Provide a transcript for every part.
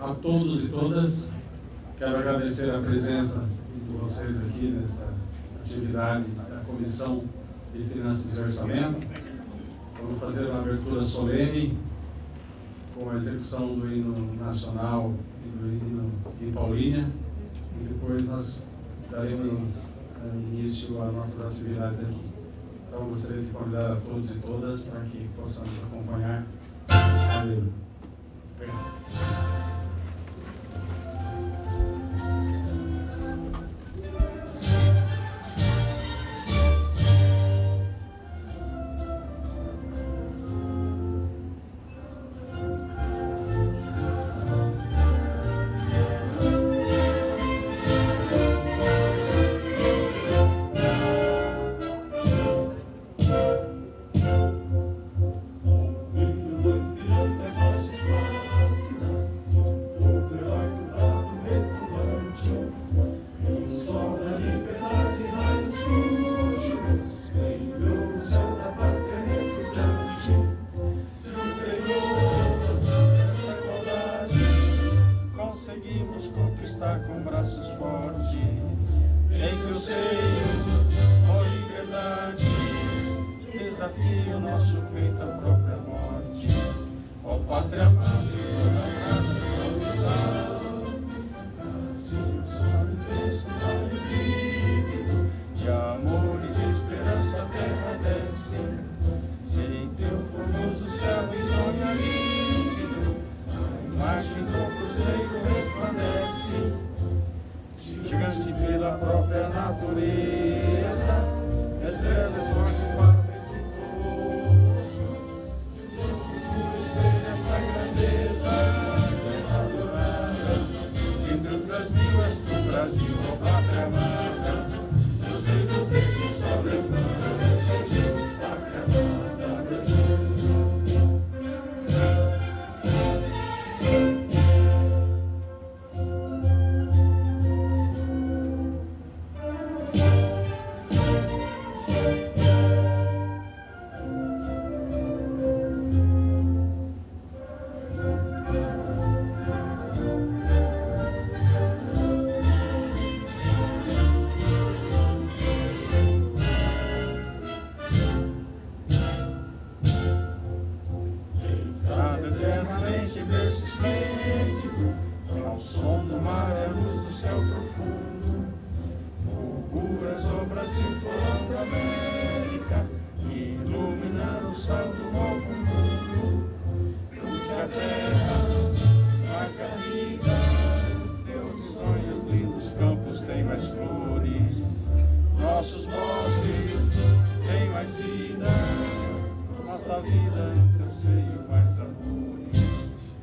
a todos e todas. Quero agradecer a presença de vocês aqui nessa atividade da Comissão de Finanças e Orçamento. Vamos fazer uma abertura solene com a execução do hino nacional e do hino de Paulínia, e depois nós daremos início às nossas atividades aqui. Então, gostaria de convidar a todos e todas para que possamos acompanhar o hino. Obrigado. Com braços fortes, em teu seio, ó liberdade, desafia o nosso peito à própria morte, ó pátria amada e amada, salve, Brasil, salve, intenso, vale vívido, de amor e de esperança a terra desce, se em teu formoso céu risonha líquido, a imagem do cruzeiro resplandece, gigante pela própria natureza, estrelas fortes para o venturoso, e o teu futuro espelha essa grandeza, terra adorada, entre outras mil és tu, Brasil, ó pátria amada, os trilhos deste sol resplandece, pátria amada, Brasil. Ao som do mar é a luz do céu profundo, fulguras obras e flor da América, iluminando o sol do novo mundo, porque a terra mais carrega, teus sonhos lindos campos têm mais flores, nossos bosques têm mais vida, nossa vida em teu seio mais amores,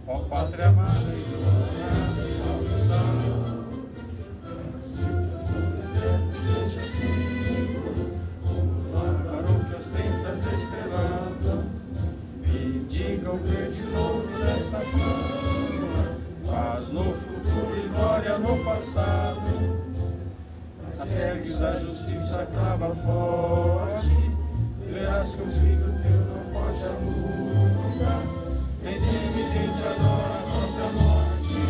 ó pátria amada e glória, salve, salve, Brasil de amor eterno seja símbolo, o lar para o que ostentas estrelado, e diga o verde louro desta flama, paz no futuro e glória no passado, as ergues da justiça clava forte, verás que o filho teu não foge à luta, quem teme, quem te adora a própria morte,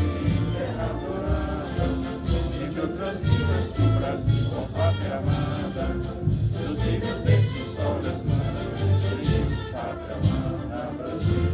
terra adorada, entre outras vidas do Brasil, ó pátria amada, os filhos deste sol resplandece, pátria amada, Brasil.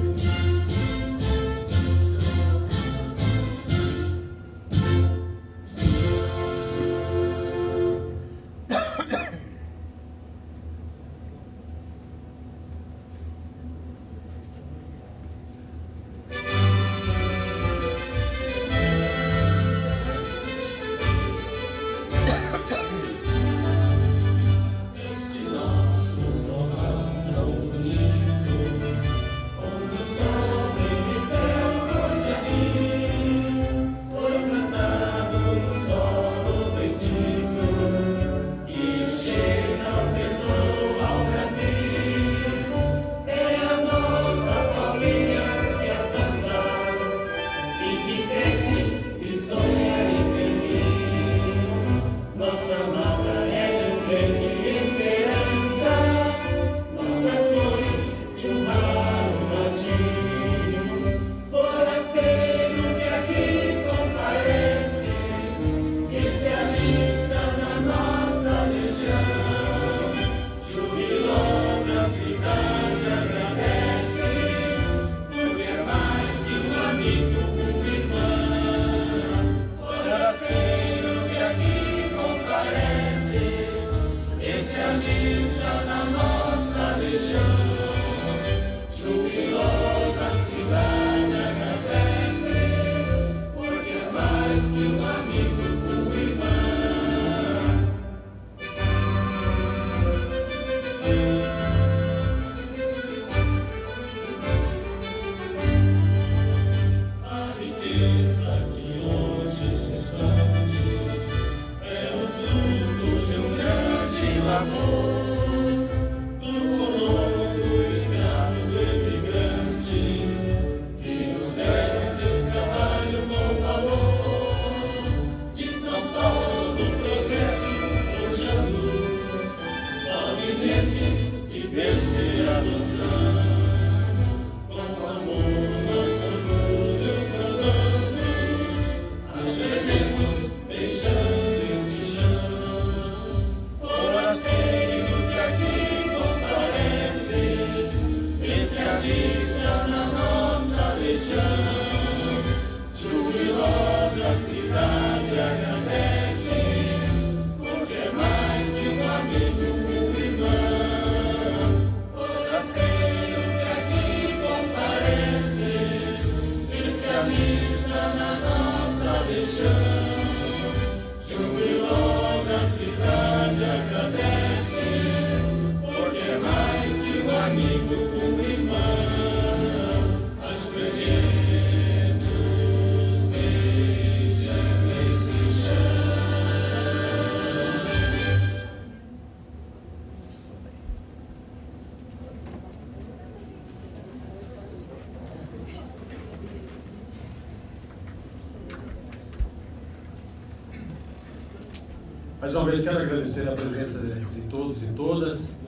Mais uma vez quero agradecer a presença de todos e todas,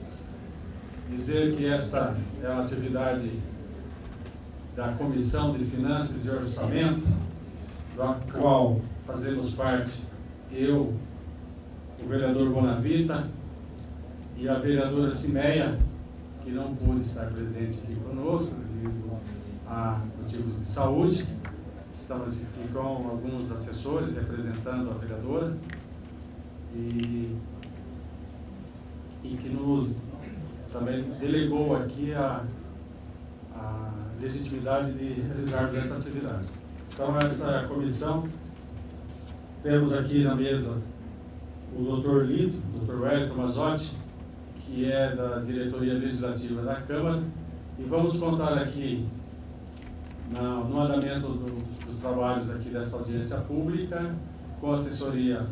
dizer que esta é uma atividade da Comissão de Finanças e Orçamento, da qual fazemos parte eu, o vereador Bonavita e a vereadora Cimeia, que não pôde estar presente aqui conosco devido a motivos de saúde. Estamos aqui com alguns assessores representando a vereadora e que nos também delegou aqui a legitimidade de realizar essa atividade. Então, essa comissão, temos aqui na mesa o Dr. Lido, Dr. Wellington Mazzotti, que é da Diretoria Legislativa da Câmara, e vamos contar aqui no andamento dos trabalhos aqui dessa audiência pública, com a assessoria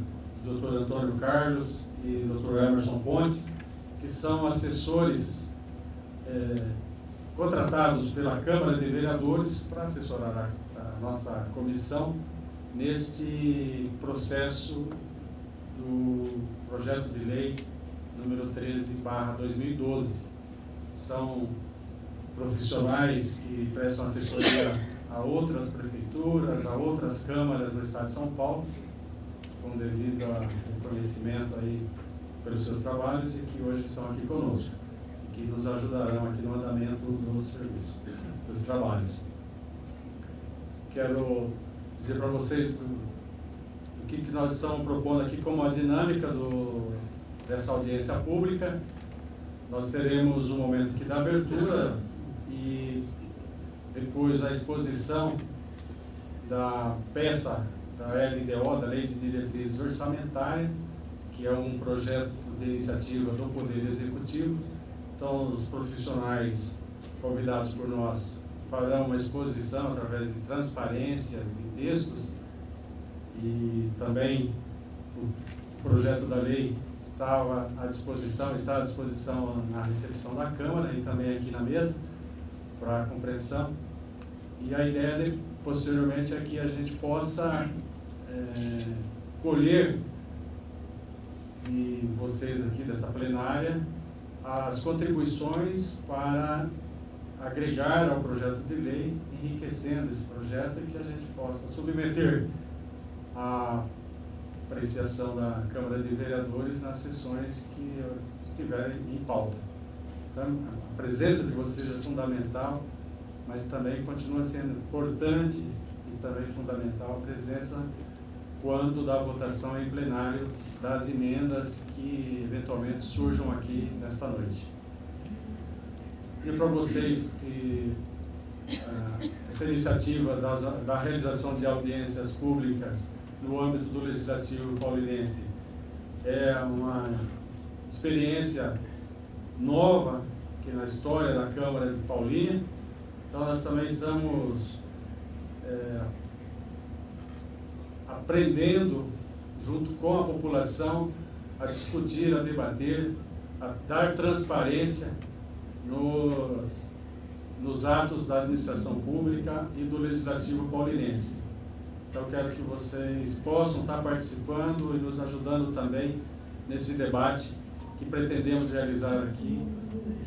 do Dr. Antônio Carlos e Dr. Emerson Pontes, que são assessores contratados pela Câmara de Vereadores para assessorar a nossa comissão neste processo do projeto de lei número 13/2012. São profissionais que prestam assessoria a outras prefeituras, a outras câmaras do Estado de São Paulo, com devido reconhecimento aí pelos seus trabalhos, e que hoje estão aqui conosco, e que nos ajudarão aqui no andamento dos serviços, dos trabalhos. Quero dizer para vocês o que nós estamos propondo aqui como a dinâmica dessa audiência pública. Nós teremos um momento aqui da abertura e depois a exposição da peça da LDO, da Lei de Diretrizes Orçamentárias, que é um projeto de iniciativa do Poder Executivo. Então, os profissionais convidados por nós farão uma exposição através de transparências e textos, e também o projeto da lei está à disposição na recepção da Câmara e também aqui na mesa para a compreensão. E a ideia posteriormente é que a gente possa colher de vocês aqui dessa plenária as contribuições para agregar ao projeto de lei, enriquecendo esse projeto, e que a gente possa submeter a apreciação da Câmara de Vereadores nas sessões que estiverem em pauta. Então, a presença de vocês é fundamental, mas também continua sendo importante e também fundamental a presença quando da votação em plenário das emendas que eventualmente surjam aqui nesta noite. E para vocês que essa iniciativa da realização de audiências públicas no âmbito do Legislativo paulinense é uma experiência nova que na história da Câmara de Paulínia. Então nós também estamos aprendendo junto com a população a discutir, a debater dar transparência nos atos da administração pública e do legislativo paulinense. Então, eu quero que vocês possam estar participando e nos ajudando também nesse debate que pretendemos realizar aqui.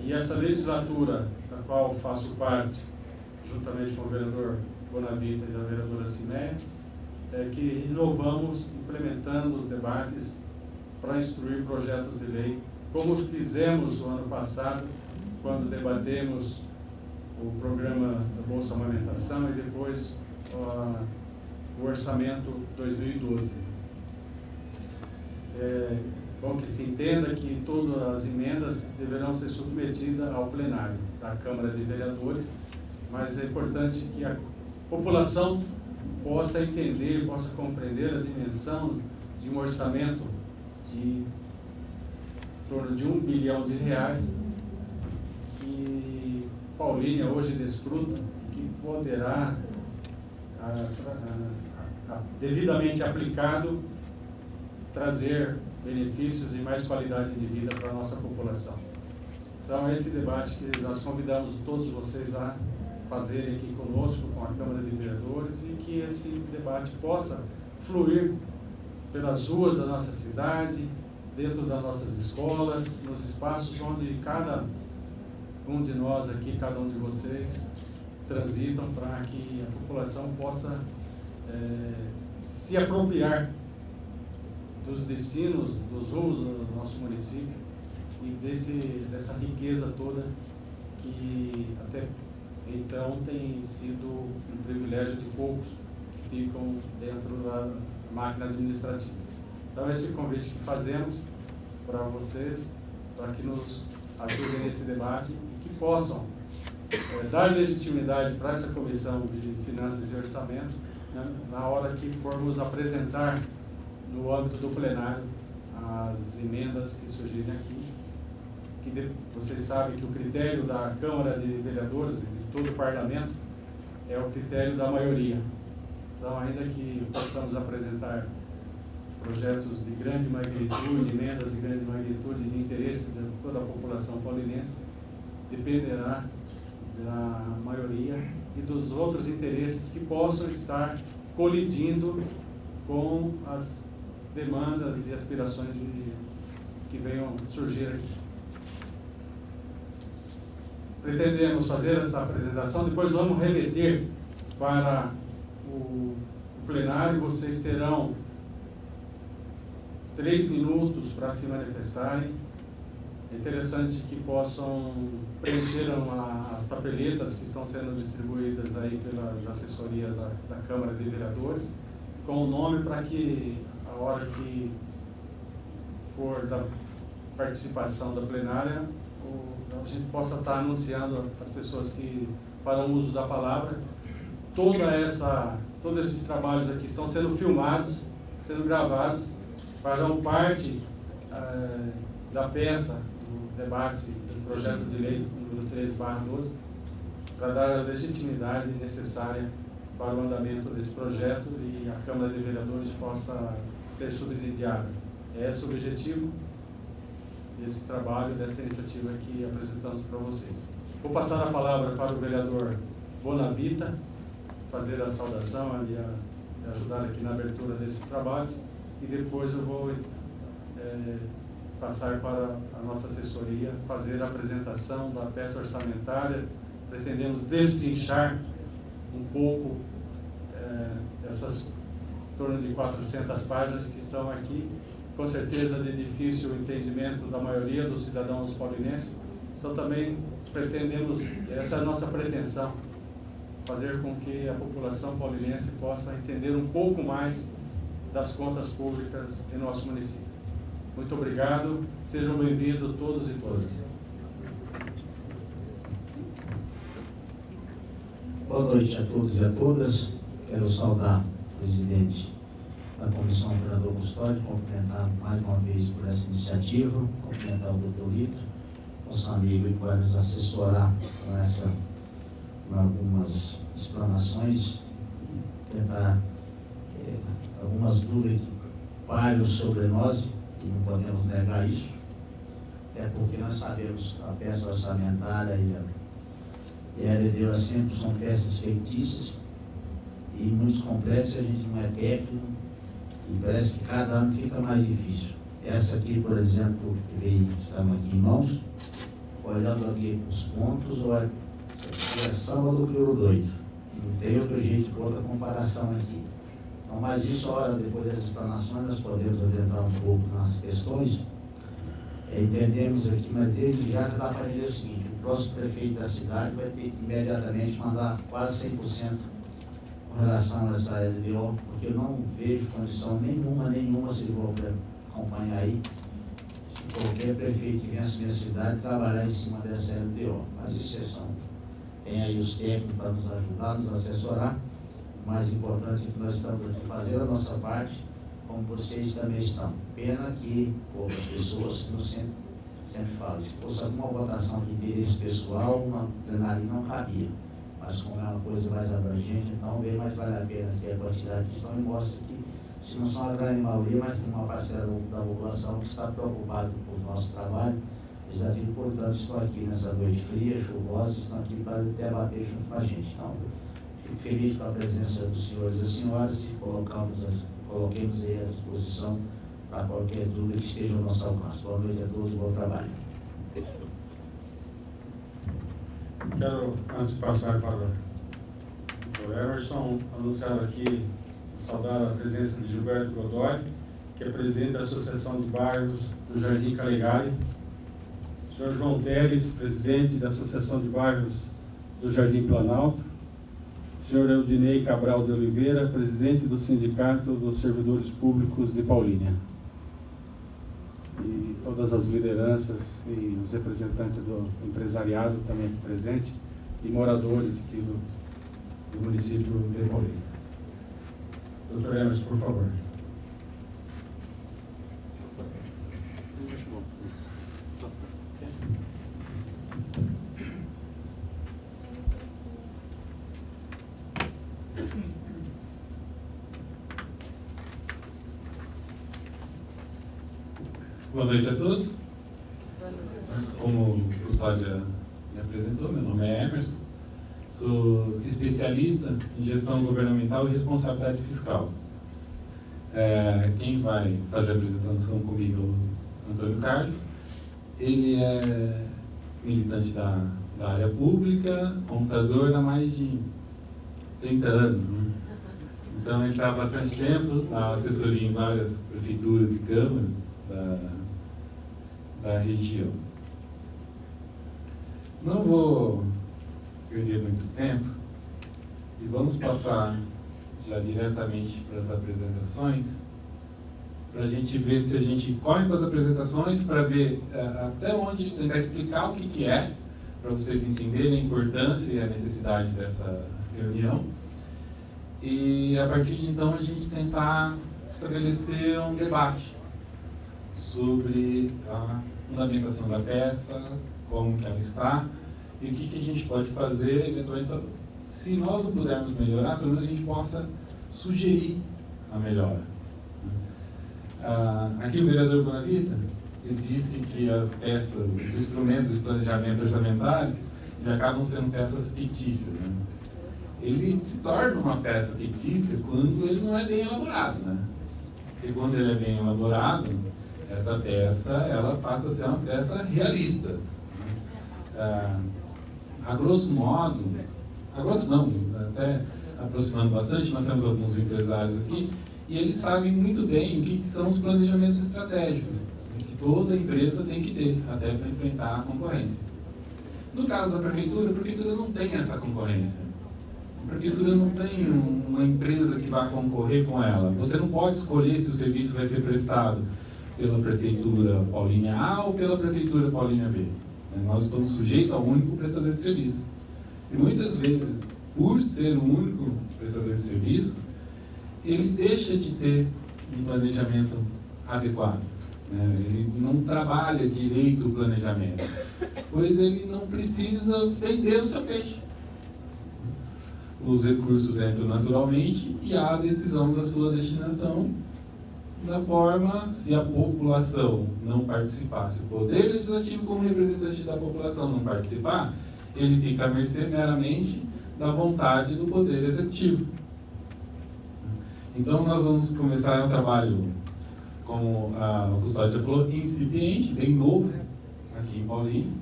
E essa legislatura, da qual faço parte, juntamente com o vereador Bonavita e a vereadora Cimeia, é que renovamos, implementando os debates para instruir projetos de lei, como fizemos o ano passado, quando debatemos o programa da Bolsa Amamentação e depois o orçamento 2012. É bom que se entenda que todas as emendas deverão ser submetidas ao plenário da Câmara de Vereadores, mas é importante que a população possa entender, possa compreender a dimensão de um orçamento de em torno de R$1 bilhão, que Paulínia hoje desfruta e que poderá, devidamente aplicado, trazer benefícios e mais qualidade de vida para a nossa população. Então, é esse debate que nós convidamos todos vocês a fazerem aqui conosco, com a Câmara de Vereadores, e que esse debate possa fluir pelas ruas da nossa cidade, dentro das nossas escolas, nos espaços onde cada um de nós aqui, cada um de vocês transitam, para que a população possa se apropriar dos destinos, dos rumos do nosso município e dessa riqueza toda que até então tem sido um privilégio de poucos que ficam dentro da máquina administrativa. Então, esse convite que fazemos para vocês, para que nos ajudem nesse debate e que possam dar legitimidade para essa Comissão de Finanças e Orçamento, né, na hora que formos apresentar no âmbito do plenário as emendas que surgirem aqui, que vocês sabem que o critério da Câmara de Vereadores e de todo o Parlamento é o critério da maioria. Então, ainda que possamos apresentar projetos de grande magnitude, emendas de grande magnitude de interesse de toda a população paulinense, dependerá da maioria e dos outros interesses que possam estar colidindo com as demandas e aspirações que venham surgir aqui. Pretendemos fazer essa apresentação, depois vamos remeter para o plenário. Vocês terão 3 minutos para se manifestarem. É interessante que possam preencher as papeletas que estão sendo distribuídas aí pelas assessorias da Câmara de Vereadores, com o nome, para que a hora que for da participação da plenária, a gente possa estar anunciando as pessoas que farão uso da palavra. Todos esses trabalhos aqui estão sendo filmados, sendo gravados, farão parte da peça do debate do projeto de lei número 13/12, para dar a legitimidade necessária para o andamento desse projeto e a Câmara de Vereadores possa ser subsidiada. É esse o objetivo desse trabalho, dessa iniciativa que apresentamos para vocês. Vou passar a palavra para o vereador Bonavita, fazer a saudação e ajudar aqui na abertura desses trabalhos, e depois eu vou passar para a nossa assessoria, fazer a apresentação da peça orçamentária. Pretendemos destrinchar um pouco essas em torno de 400 páginas que estão aqui, com certeza de difícil entendimento da maioria dos cidadãos paulinenses. Então, também pretendemos, essa é a nossa pretensão, fazer com que a população paulinense possa entender um pouco mais das contas públicas em nosso município. Muito obrigado, sejam bem-vindos todos e todas. Boa noite a todos e a todas. Quero saudar o presidente da Comissão, o vereador Custódio, cumprimentar mais uma vez por essa iniciativa, cumprimentar o doutor Rito, nosso amigo, que vai nos assessorar com algumas explanações, tentar algumas dúvidas que pairam sobre nós, e não podemos negar isso. até porque nós sabemos que a peça orçamentária e a LDO sempre são peças fictícias e muito complexas, a gente não é técnico e parece que cada ano fica mais difícil. Essa aqui, por exemplo, que estamos aqui em mãos, olhando aqui os pontos, olha, isso aqui é sábado crioulo doido. Não tem outro jeito de outra comparação aqui. Então, mas isso, olha, depois das explanações, nós podemos adentrar um pouco nas questões. Entendemos aqui, mas desde já dá para dizer o seguinte: o próximo prefeito da cidade vai ter que imediatamente mandar quase 100% com relação a essa LDO, porque eu não vejo condição nenhuma, se vou acompanhar aí, de qualquer prefeito que venha assumir a cidade trabalhar em cima dessa LDO. Mas exceção. Tem aí os técnicos para nos ajudar, nos assessorar. O mais importante é que nós estamos aqui fazendo a nossa parte, como vocês também estão. Pena que poucas pessoas, que eu sempre falo, se fosse alguma votação de interesse pessoal, uma plenária não cabia. Mas como é uma coisa mais abrangente, então bem mais vale a pena que a quantidade que estão e mostra que, se não são a grande maioria, mas tem uma parcela da população que está preocupada com o nosso trabalho. Eles já viram, portanto, estão aqui nessa noite fria, chuvosa, estão aqui para debater junto com a gente. Então, fico feliz com a presença dos senhores e das senhoras e coloquemos aí à disposição para qualquer dúvida que esteja ao nosso alcance. Boa noite a todos e bom trabalho. Quero, antes de passar para o Dr. Emerson, anunciar aqui, saudar a presença de Gilberto Godoy, que é presidente da Associação de Bairros do Jardim Calegari, o senhor João Teles, presidente da Associação de Bairros do Jardim Planalto, o senhor Eudinei Cabral de Oliveira, presidente do Sindicato dos Servidores Públicos de Paulínia, e todas as lideranças e os representantes do empresariado também aqui presentes e moradores aqui do município de Paulínia. Dr. Emerson, por favor. Boa noite a todos. Como o Custódio me apresentou, meu nome é Emerson. Sou especialista em gestão governamental e responsabilidade fiscal. Quem vai fazer a apresentação comigo é o Antônio Carlos. Ele é militante da área pública, computador há mais de 30 anos. Né? Então ele está há bastante tempo na assessoria em várias prefeituras e câmaras da região. Não vou perder muito tempo e vamos passar já diretamente para as apresentações, para a gente ver se a gente corre com as apresentações, para ver até onde, tentar explicar o que é, para vocês entenderem a importância e a necessidade dessa reunião, e a partir de então a gente tentar estabelecer um debate sobre a fundamentação da peça, como que ela está, e o que a gente pode fazer, eventualmente, se nós não pudermos melhorar, pelo menos a gente possa sugerir a melhora. Aqui o vereador Bonavita, ele disse que as peças, os instrumentos de planejamento orçamentário, acabam sendo peças fictícias. Né? Ele se torna uma peça fictícia quando ele não é bem elaborado. Né? Porque quando ele é bem elaborado, essa peça ela passa a ser uma peça realista. A grosso modo, até aproximando bastante, nós temos alguns empresários aqui, e eles sabem muito bem o que são os planejamentos estratégicos, que toda empresa tem que ter, até para enfrentar a concorrência. No caso da prefeitura, a prefeitura não tem essa concorrência. A prefeitura não tem uma empresa que vai concorrer com ela. Você não pode escolher se o serviço vai ser prestado pela prefeitura Paulínia A ou pela prefeitura Paulínia B. Nós estamos sujeitos ao único prestador de serviço. E muitas vezes, por ser o único prestador de serviço, ele deixa de ter um planejamento adequado. Ele não trabalha direito o planejamento, pois ele não precisa vender o seu peixe. Os recursos entram naturalmente e há a decisão da sua destinação da forma, se a população não participar, se o poder legislativo como representante da população não participar, ele fica à mercê meramente da vontade do poder executivo. Então nós vamos começar um trabalho, como a Custódia falou, incipiente, bem novo, aqui em Paulinho.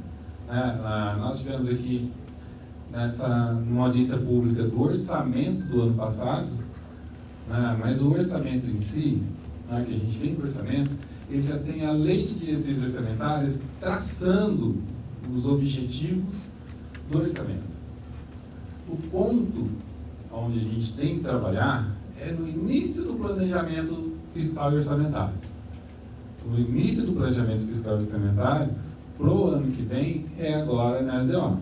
Nós tivemos aqui, numa audiência pública do orçamento do ano passado, mas o orçamento em si, que a gente vem com o orçamento, ele já tem a lei de diretrizes orçamentárias traçando os objetivos do orçamento. O ponto onde a gente tem que trabalhar é no início do planejamento fiscal e orçamentário. O início do planejamento fiscal e orçamentário para o ano que vem é agora na LDO.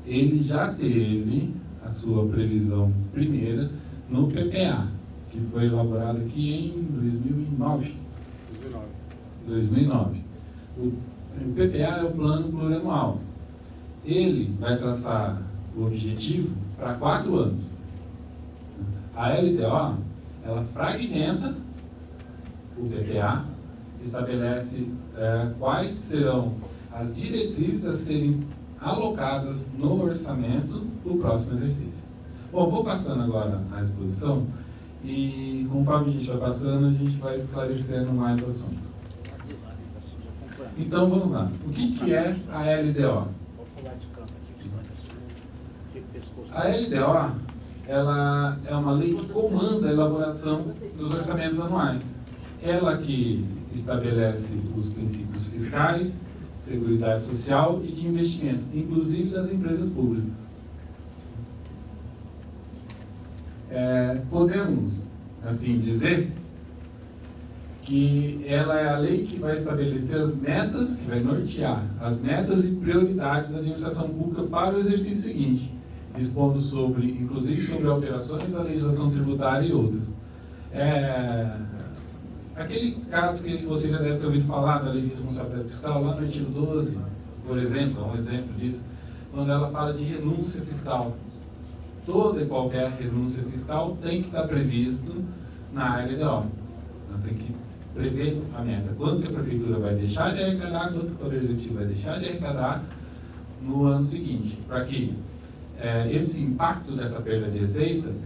Ele já teve a sua previsão primeira no PPA, que foi elaborado aqui em 2009. O PPA é o Plano Plurianual. Ele vai traçar o objetivo para 4 anos. A LDO, ela fragmenta o PPA, estabelece quais serão as diretrizes a serem alocadas no orçamento do próximo exercício. Bom, vou passando agora a exposição e conforme a gente vai passando, a gente vai esclarecendo mais o assunto. Então vamos lá. O que é a LDO? A LDO, ela é uma lei que comanda a elaboração dos orçamentos anuais. Ela que estabelece os princípios fiscais, seguridade social e de investimentos, inclusive das empresas públicas. Podemos, assim, dizer que ela é a lei que vai estabelecer as metas, que vai nortear as metas e prioridades da administração pública para o exercício seguinte, dispondo sobre, inclusive sobre alterações da legislação tributária e outras. Aquele caso que você já deve ter ouvido falar da lei de responsabilidade fiscal, lá no artigo 12, por exemplo, é um exemplo disso, quando ela fala de renúncia fiscal. Toda e qualquer renúncia fiscal tem que estar previsto na LDO. Ela tem que prever a meta. Quanto que a prefeitura vai deixar de arrecadar, quanto que o Poder Executivo vai deixar de arrecadar no ano seguinte, para que esse impacto dessa perda de receitas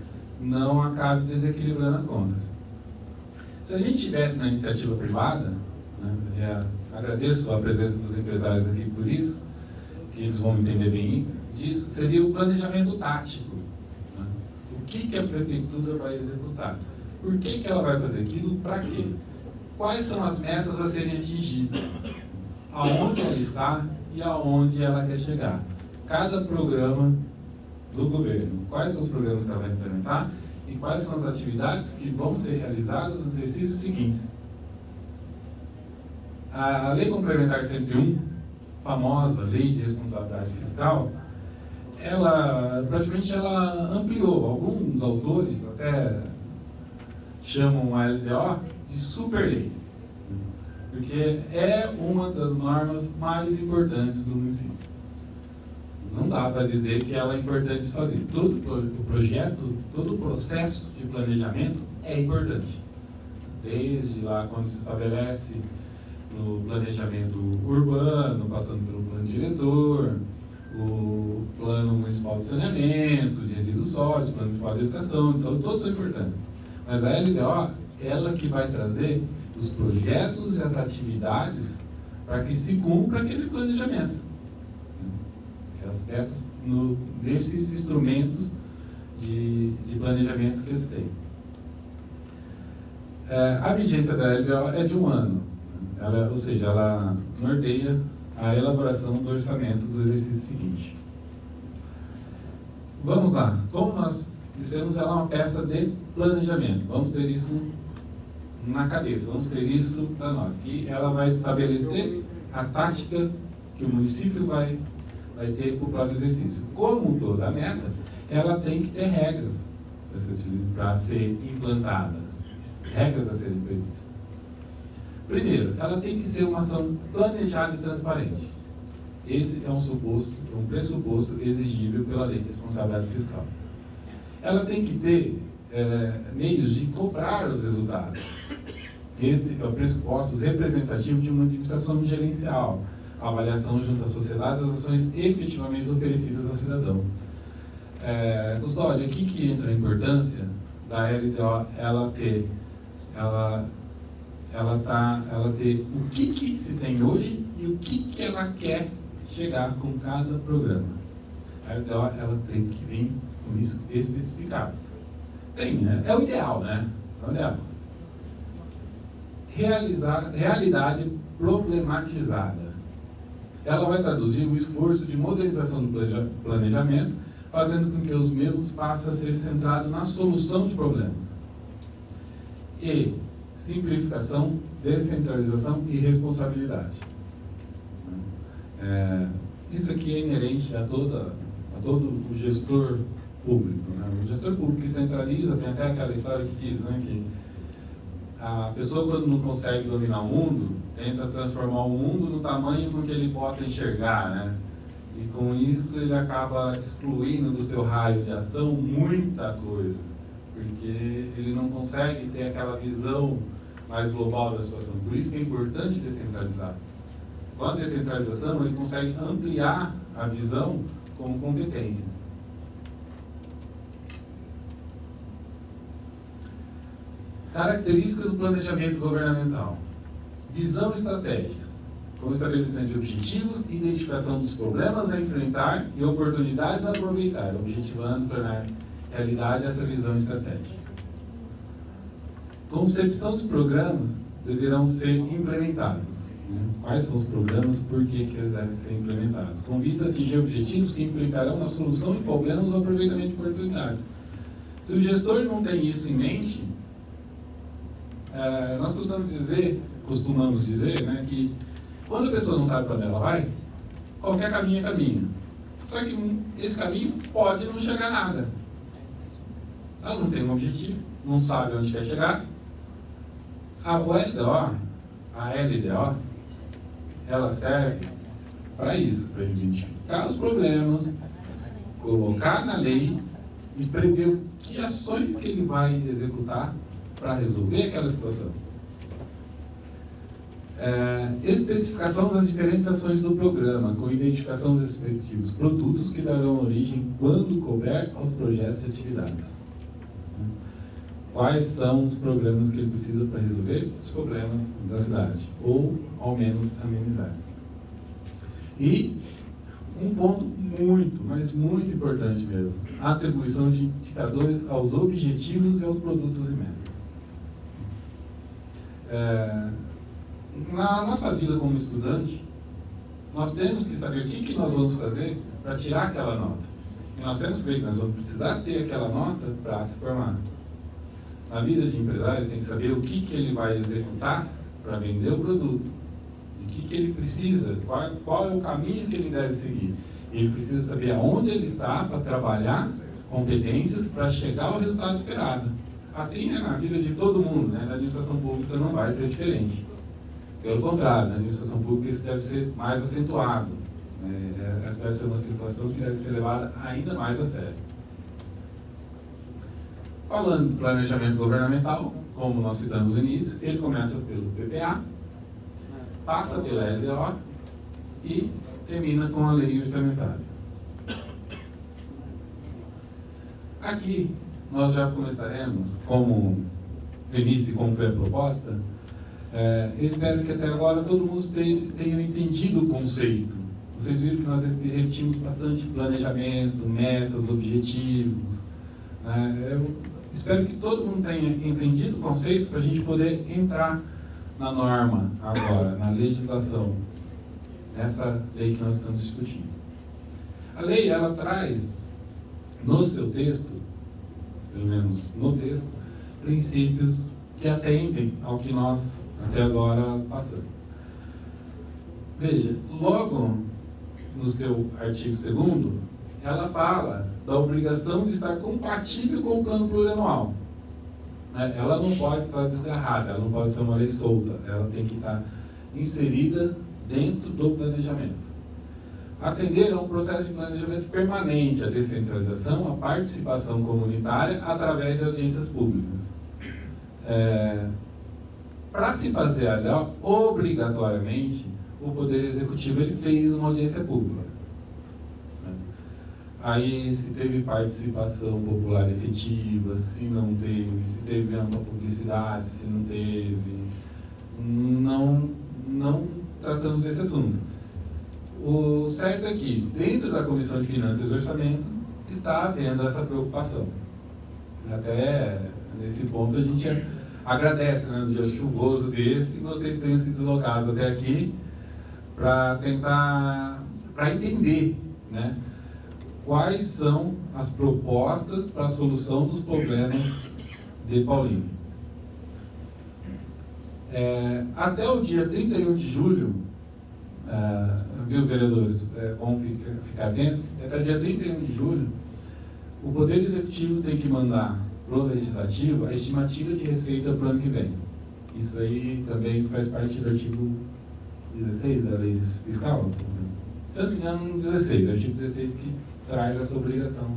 não acabe desequilibrando as contas. Se a gente tivesse na iniciativa privada, agradeço a presença dos empresários aqui por isso, que eles vão entender bem disso, seria o planejamento tático. O que a prefeitura vai executar? Por que ela vai fazer aquilo? Para quê? Quais são as metas a serem atingidas? Aonde ela está e aonde ela quer chegar? Cada programa do governo. Quais são os programas que ela vai implementar? E quais são as atividades que vão ser realizadas no exercício seguinte. A Lei Complementar 101, famosa Lei de Responsabilidade Fiscal, ela ampliou. Alguns autores até chamam a LDO de superlei, porque é uma das normas mais importantes do município. Não dá para dizer que ela é importante sozinha. Todo o projeto, todo o processo de planejamento é importante. Desde lá quando se estabelece no planejamento urbano, passando pelo plano diretor, o plano municipal de saneamento, de resíduos sólidos, plano municipal de educação, de saúde, todos são importantes. Mas a LDO, ela que vai trazer os projetos e as atividades para que se cumpra aquele planejamento. Desses instrumentos de planejamento que eles têm. A vigência da LDO é de 1 ano, ou seja, ela norteia a elaboração do orçamento do exercício seguinte. Vamos lá, como nós dissemos, ela é uma peça de planejamento, vamos ter isso na cabeça, vamos ter isso para nós, que ela vai estabelecer a tática que o município vai ter para o próximo exercício. Como toda meta, ela tem que ter regras para ser implantada, regras a serem previstas. Primeiro, ela tem que ser uma ação planejada e transparente. Esse é um pressuposto exigível pela Lei de Responsabilidade Fiscal. Ela tem que ter meios de cobrar os resultados. Esse é o pressuposto representativo de uma administração gerencial, a avaliação junto à sociedade das ações efetivamente oferecidas ao cidadão. Custódio, aqui que entra a importância da LDO ela ter o que se tem hoje e o que ela quer chegar com cada programa. A LDO ela tem que vir com isso especificado. Tem, né? É o ideal, né? É o ideal. Realidade problematizada. Ela vai traduzir o esforço de modernização do planejamento, fazendo com que os mesmos passem a ser centrados na solução de problemas. E simplificação, descentralização e responsabilidade. Isso aqui é inerente a todo o gestor público. Né? O gestor público que centraliza, tem até aquela história que diz, né, que a pessoa, quando não consegue dominar o mundo, tenta transformar o mundo no tamanho com que ele possa enxergar, né? E com isso ele acaba excluindo do seu raio de ação muita coisa, porque ele não consegue ter aquela visão mais global da situação. Por isso que é importante descentralizar. Com a descentralização, ele consegue ampliar a visão como competência. Características do planejamento governamental. Visão estratégica, com estabelecimento de objetivos, identificação dos problemas a enfrentar e oportunidades a aproveitar, objetivando tornar realidade essa visão estratégica. Concepção dos programas deverão ser implementados. Quais são os programas, por que eles devem ser implementados? Com vista a atingir objetivos que implicarão na solução de problemas ou aproveitamento de oportunidades. Se o gestor não tem isso em mente, nós costumamos dizer, né, que quando a pessoa não sabe para onde ela vai, qualquer caminho é caminho. Só que esse caminho pode não chegar a nada. Ela não tem um objetivo, não sabe onde quer chegar. A LDO, ela serve para isso, para identificar os problemas, colocar na lei e prever que ações que ele vai executar para resolver aquela situação. Especificação das diferentes ações do programa, com identificação dos respectivos produtos que darão origem, quando couber, aos projetos e atividades. Quais são os programas que ele precisa para resolver os problemas da cidade, ou, ao menos, amenizar. E um ponto muito, mas muito importante mesmo, a atribuição de indicadores aos objetivos e aos produtos e metas. Na nossa vida como estudante, nós temos que saber o que nós vamos fazer para tirar aquela nota. E nós temos que ver que nós vamos precisar ter aquela nota para se formar. Na vida de empresário, tem que saber o que ele vai executar para vender o produto. O que ele precisa, qual é o caminho que ele deve seguir. Ele precisa saber aonde ele está para trabalhar competências para chegar ao resultado esperado. Assim, né, na vida de todo mundo, né, na administração pública não vai ser diferente. Pelo contrário, na administração pública isso deve ser mais acentuado. Essa deve ser uma situação que deve ser levada ainda mais a sério. Falando do planejamento governamental, como nós citamos no início, ele começa pelo PPA, passa pela LDO e termina com a lei orçamentária. Aqui nós já começaremos, como premissa e como foi a proposta, eu espero que até agora todo mundo tenha entendido o conceito. Vocês viram que nós repetimos bastante planejamento, metas, objetivos. Eu espero que todo mundo tenha entendido o conceito para a gente poder entrar na norma agora, na legislação, nessa lei que nós estamos discutindo. A lei, ela traz no seu texto, pelo menos no texto, princípios que atendem ao que nós até agora passamos. Veja, logo no seu artigo 2º, ela fala da obrigação de estar compatível com o plano plurianual. Ela não pode estar desgarrada, ela não pode ser uma lei solta, ela tem que estar inserida dentro do planejamento. Atender a um processo de planejamento permanente, a descentralização, a participação comunitária através de audiências públicas. para se fazer a LDO, obrigatoriamente, o Poder Executivo ele fez uma audiência pública. Aí, se teve participação popular efetiva, se não teve, se teve ampla publicidade, se não teve, não tratamos desse assunto. O certo é que, dentro da Comissão de Finanças e Orçamento, está havendo essa preocupação. Até nesse ponto a gente agradece, né, no dia chuvoso desse, e vocês tenham se deslocado até aqui para tentar, para entender, né, quais são as propostas para a solução dos problemas de Paulínia. Até o dia 31 de julho, viu, vereadores, bom ficar atento, até o dia 31 de julho, o Poder Executivo tem que mandar para o Legislativo a estimativa de receita para o ano que vem. Isso aí também faz parte do artigo 16 da Lei Fiscal. Se eu não me engano, 16, o artigo 16 que traz essa obrigação.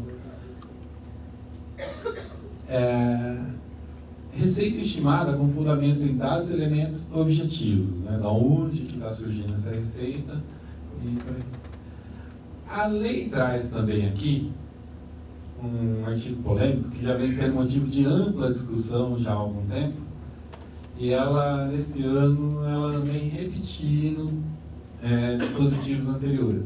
Receita estimada com fundamento em dados e elementos objetivos, né? Da onde que está surgindo essa receita. A lei traz também aqui um artigo polêmico que já vem sendo motivo de ampla discussão já há algum tempo, e ela, nesse ano, ela vem repetindo dispositivos anteriores,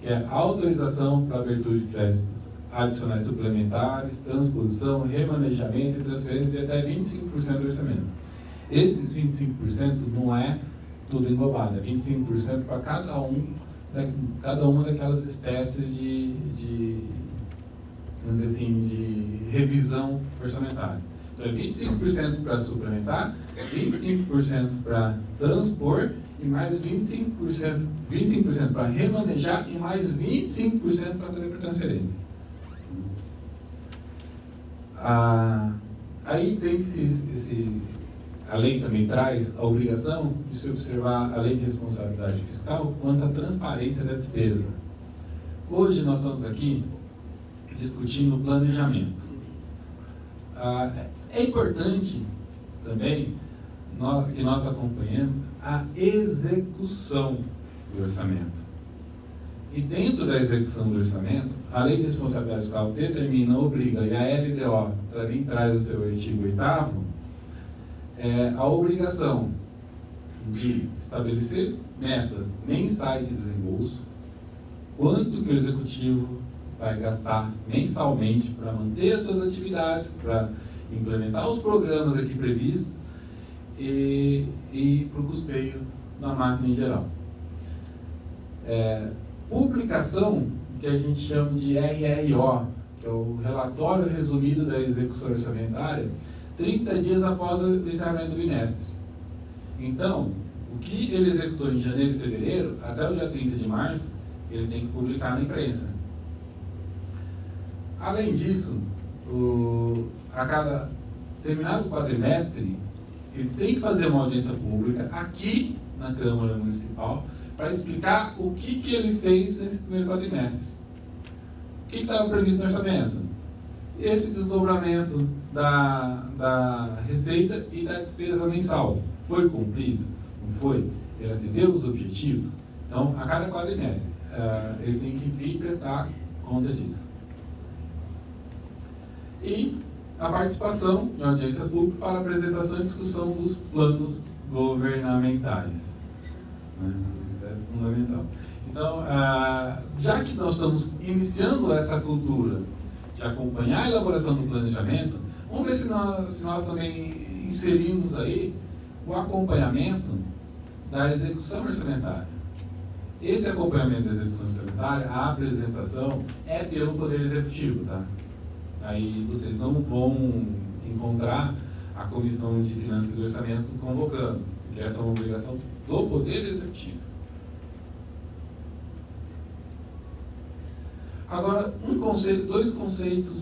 que é autorização para abertura de créditos adicionais suplementares, transposição, remanejamento e transferência de até 25% do orçamento. Esses 25% não é tudo englobado, é 25% para cada uma daquelas espécies vamos dizer assim, de revisão orçamentária. Então é 25% para suplementar, 25% para transpor e mais 25% para remanejar e mais 25% para fazer por transferência. Aí tem a lei também traz a obrigação de se observar a lei de responsabilidade fiscal quanto à transparência da despesa. Hoje nós estamos aqui discutindo o planejamento. É importante também que nós acompanhemos a execução do orçamento. E dentro da execução do orçamento, a Lei de Responsabilidade Fiscal determina, obriga, e a LDO também traz o seu artigo 8º, a obrigação de estabelecer metas mensais de desembolso, quanto que o Executivo vai gastar mensalmente para manter as suas atividades, para implementar os programas aqui previstos e para o custeio da máquina em geral. Publicação que a gente chama de RRO, que é o Relatório Resumido da Execução Orçamentária, 30 dias após o encerramento do bimestre. Então, o que ele executou em janeiro e fevereiro, até o dia 30 de março, ele tem que publicar na imprensa. Além disso, a cada terminado o quadrimestre, ele tem que fazer uma audiência pública aqui na Câmara Municipal para explicar o que ele fez nesse primeiro quadrimestre. O que estava previsto no orçamento? Esse desdobramento da receita e da despesa mensal foi cumprido? Não foi? Ele atendeu os objetivos? Então, a cada quadrimestre, ele tem que vir prestar conta disso. E a participação em audiências públicas para apresentação e discussão dos planos governamentais. Isso é fundamental. Então, já que nós estamos iniciando essa cultura de acompanhar a elaboração do planejamento, vamos ver se nós também inserimos aí o acompanhamento da execução orçamentária. Esse acompanhamento da execução orçamentária, a apresentação, é pelo Poder Executivo, tá? Aí vocês não vão encontrar a Comissão de Finanças e Orçamento convocando, porque essa é uma obrigação do Poder Executivo. Agora, dois conceitos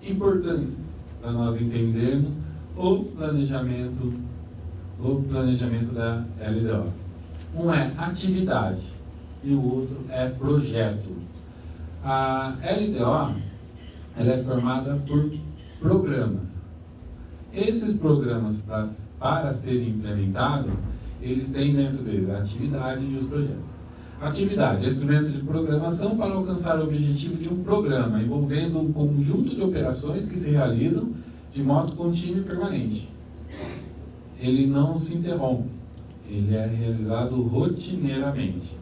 importantes para nós entendermos o planejamento da LDO. Um é atividade e o outro é projeto. A LDO ela é formada por programas. Esses programas, para para serem implementados, eles têm dentro deles a atividade e os projetos. Atividade é instrumento de programação para alcançar o objetivo de um programa, envolvendo um conjunto de operações que se realizam de modo contínuo e permanente. Ele não se interrompe, ele é realizado rotineiramente,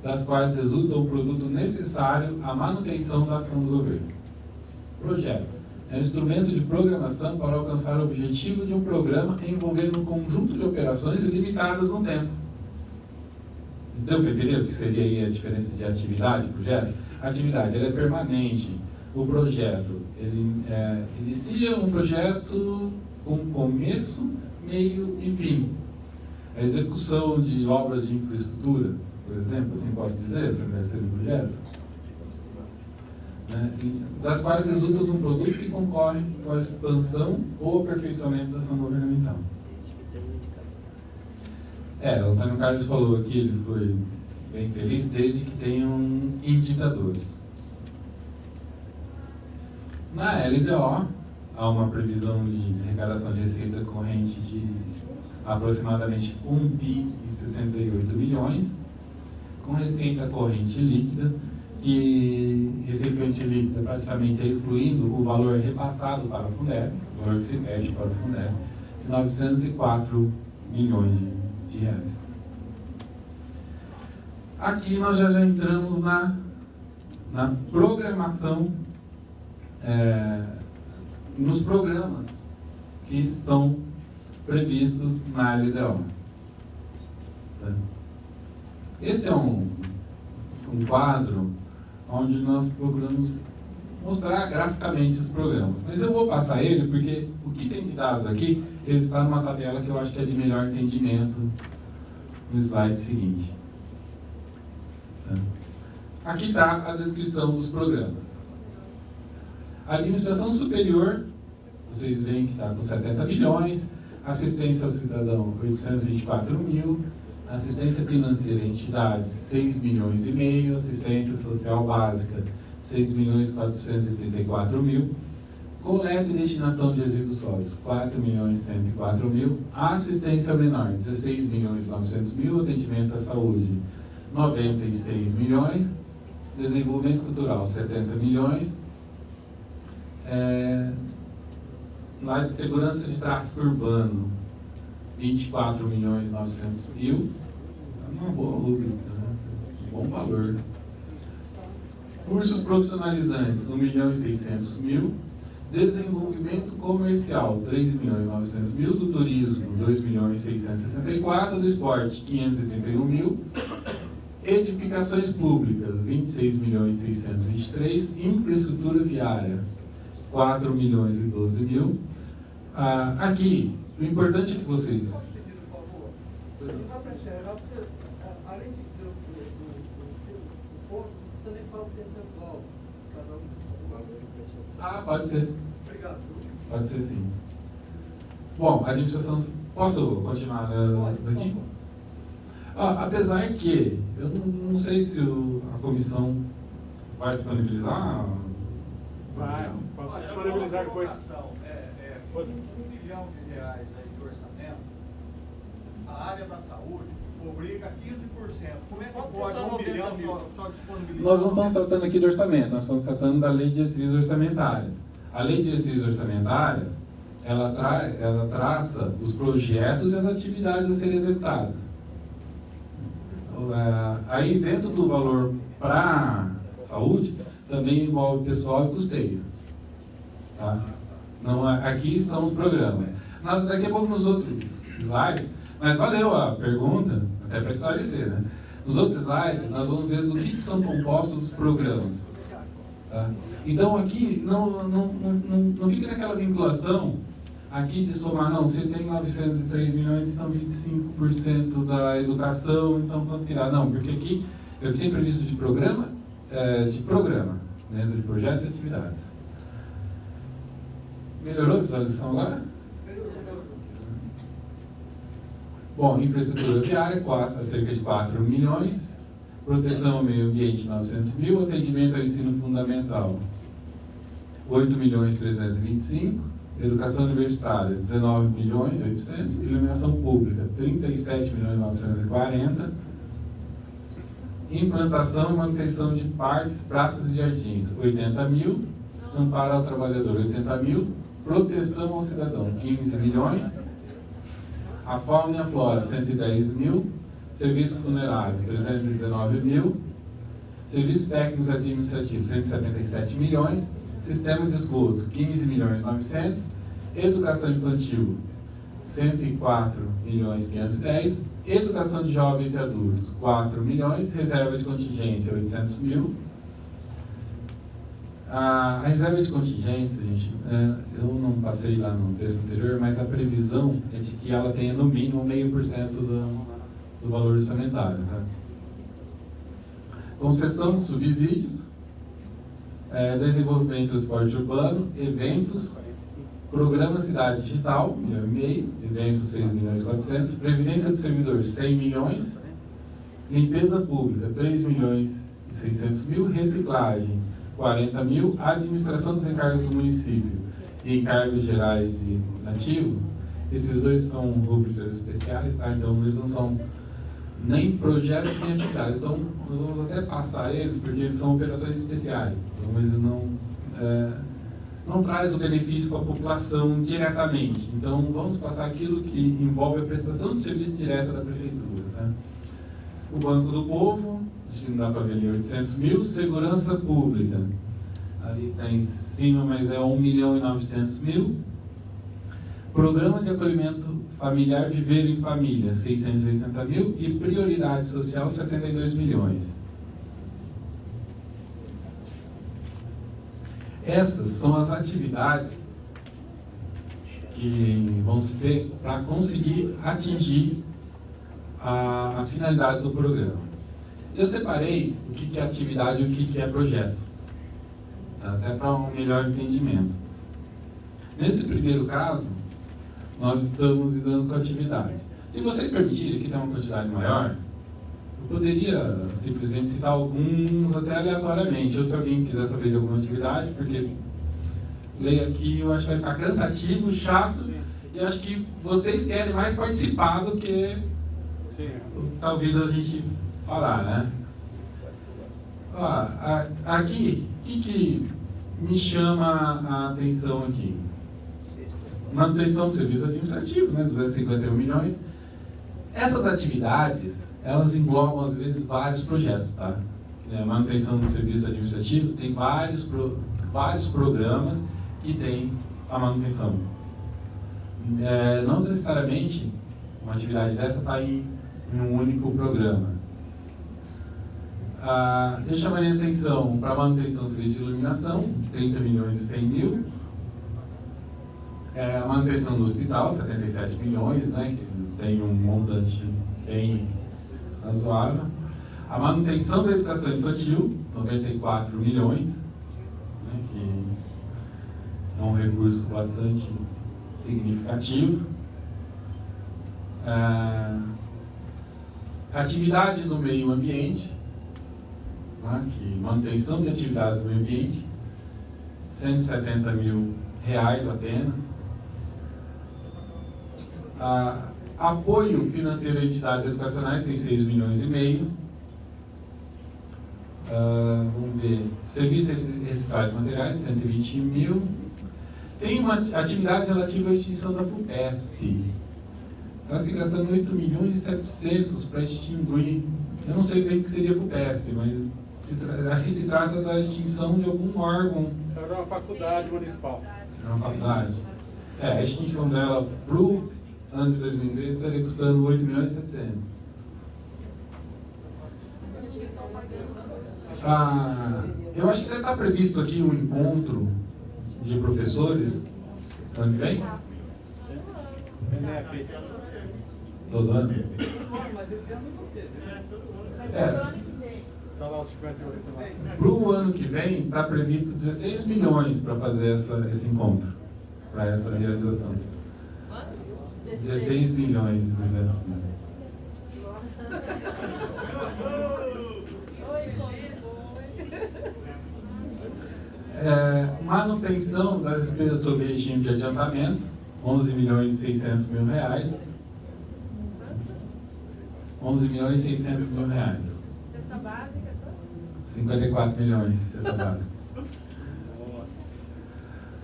das quais resulta o produto necessário à manutenção da ação do governo. Projeto é um instrumento de programação para alcançar o objetivo de um programa envolvendo um conjunto de operações limitadas no tempo. Deu para entender o que seria aí a diferença de atividade e projeto? A atividade ela é permanente. O projeto, ele inicia um projeto com começo, meio e fim. A execução de obras de infraestrutura, por exemplo, assim posso dizer, primeiro ser um projeto, né, das quais resulta um produto que concorre com a expansão ou aperfeiçoamento da ação governamental. O Antônio Carlos falou aqui, ele foi bem feliz desde que tenham indicadores. Na LDO, há uma previsão de arrecadação de receita corrente de aproximadamente 1 bi e 68 milhões, com receita corrente líquida, e receita corrente líquida praticamente excluindo o valor repassado para o Fundeb, o valor que se pede para o Fundeb, de 904 milhões de reais. Aqui nós já entramos na programação, nos programas que estão previstos na LDO. Esse é um quadro onde nós procuramos mostrar graficamente os programas. Mas eu vou passar ele porque o que tem de dados aqui, ele está numa tabela que eu acho que é de melhor entendimento no slide seguinte. Aqui está a descrição dos programas. A administração superior, vocês veem que está com 70 milhões, assistência ao cidadão 824 mil, assistência financeira em entidades 6 milhões e meio, assistência social básica 6 milhões 434 mil, coleta e destinação de resíduos sólidos 4 milhões 104 mil, assistência ao menor 16 milhões 900 mil, atendimento à saúde 96 milhões, desenvolvimento cultural 70 milhões, lá de segurança de tráfego urbano 24 milhões 900 mil, é uma boa rubrica, né? Bom valor. Cursos profissionalizantes 1 milhão e 600 mil, desenvolvimento comercial 3 milhões e 900 mil, do turismo 2 milhões e 664, do esporte 531 mil, edificações públicas 26 milhões e 623, infraestrutura viária 4 milhões e 12 mil. Aqui, o importante é que vocês... Além do ponto, você também fala do percentual. Cada um. Pode ser. Obrigado. Pode ser sim. Bom, a administração... Posso continuar daqui? Apesar que, eu não sei se a comissão vai disponibilizar... Vai, posso disponibilizar depois. R$1 bilhão aí de orçamento, a área da saúde obriga 15%. Como é que pode 1 bilhão só disponibilizar? Nós não estamos tratando aqui de orçamento, nós estamos tratando da Lei de Diretrizes Orçamentárias. A Lei de Diretrizes Orçamentárias, ela traça os projetos e as atividades a serem executadas. Aí, dentro do valor para saúde, também envolve pessoal e custeio. Tá? Não, aqui são os programas. Daqui a pouco nos outros slides, mas valeu a pergunta, até para esclarecer, né? Nos outros slides, nós vamos ver do que são compostos os programas. Tá? Então aqui, não fica naquela vinculação aqui de somar, não, você tem 903 milhões, então 25% da educação, então quanto que dá? Não, porque aqui eu tenho previsto de programa, dentro de projetos e atividades. Melhorou a visualização agora? Bom, infraestrutura viária, cerca de 4 milhões, proteção ao meio ambiente, 900 mil, atendimento ao ensino fundamental, 8 milhões 325, Educação universitária, 19.800.000. Iluminação pública, 37.940.000. Implantação e manutenção de parques, praças e jardins, 80.000. Amparo ao trabalhador, 80.000. Proteção ao cidadão, 15 milhões. A fauna e a flora, 110.000. Serviço funerário, 319.000. Serviços técnicos administrativos, 177 milhões. Sistema de esgoto, 15.900.000. Educação infantil, 104.510.000. Educação de jovens e adultos, 4 milhões. Reserva de contingência, 800.000. A reserva de contingência, gente, eu não passei lá no texto anterior, mas a previsão é de que ela tenha no mínimo 0,5% do valor orçamentário. Tá? Concessão de subsídios, desenvolvimento do transporte urbano, eventos, programa Cidade Digital, 1,5 milhão, eventos 6.400.000, previdência do servidor, 100 milhões, limpeza pública, 3.600.000, reciclagem, 40.000, administração dos encargos do município e encargos gerais de nativo. Esses dois são rúbricas especiais, tá? Então eles não são nem projetos nem atividades. Então nós vamos até passar eles porque eles são operações especiais. Então eles não trazem o benefício para a população diretamente. Então vamos passar aquilo que envolve a prestação de serviço direta da prefeitura. Tá? O Banco do Povo, acho que não dá para ver ali, 800.000. Segurança Pública, ali está em cima, mas é 1.900.000. Programa de Acolhimento Familiar Viver em Família, 680.000. E Prioridade Social, 72 milhões. Essas são as atividades que vão se ter para conseguir atingir a finalidade do programa. Eu separei o que é atividade e o que é projeto, até para um melhor entendimento. Nesse primeiro caso, nós estamos lidando com atividades. Se vocês permitirem, aqui tem uma quantidade maior, eu poderia simplesmente citar alguns até aleatoriamente, ou se alguém quiser saber de alguma atividade, porque ler aqui eu acho que vai ficar cansativo, chato, e acho que vocês querem mais participar do que ficar ouvindo a gente falar, né? Aqui, o que me chama a atenção aqui? Manutenção do serviço administrativo, né? 251 milhões. Essas atividades, elas englobam, às vezes, vários projetos, tá? Manutenção do serviço administrativo tem vários programas que tem a manutenção. Não necessariamente uma atividade dessa está em um único programa. Eu chamaria a atenção para a manutenção do serviço de iluminação, 30.100.000. A manutenção do hospital, 77 milhões, né, que tem um montante bem razoável. A manutenção da educação infantil, 94 milhões, né, que é um recurso bastante significativo. Atividade no meio ambiente, né, que manutenção de atividades no meio ambiente, R$170 mil apenas. Apoio financeiro a entidades educacionais tem 6,5 milhões. Vamos ver. Serviço de reciclagem de materiais, 120 mil. Tem atividades relativas à extinção da FUPESP. Nós estamos gastando 8.700.000 para extinguir. Eu não sei bem o que seria a FUPESP, mas acho que se trata da extinção de algum órgão. Era uma faculdade municipal. Era uma faculdade. A extinção dela para o ano de 2013 estaria custando 8.700.000. Eu acho que deve estar previsto aqui um encontro de professores ano que vem? Todo ano? Mas esse ano não teve. Está lá os 58 lá. Para o ano que vem está previsto 16 milhões para fazer esse encontro, para essa realização. 16 milhões e 200 mil. Manutenção das despesas sob regime de adiantamento, 11.600.000 reais. 11.600.000 reais. Cesta básica, quanto? 54 milhões, cesta básica.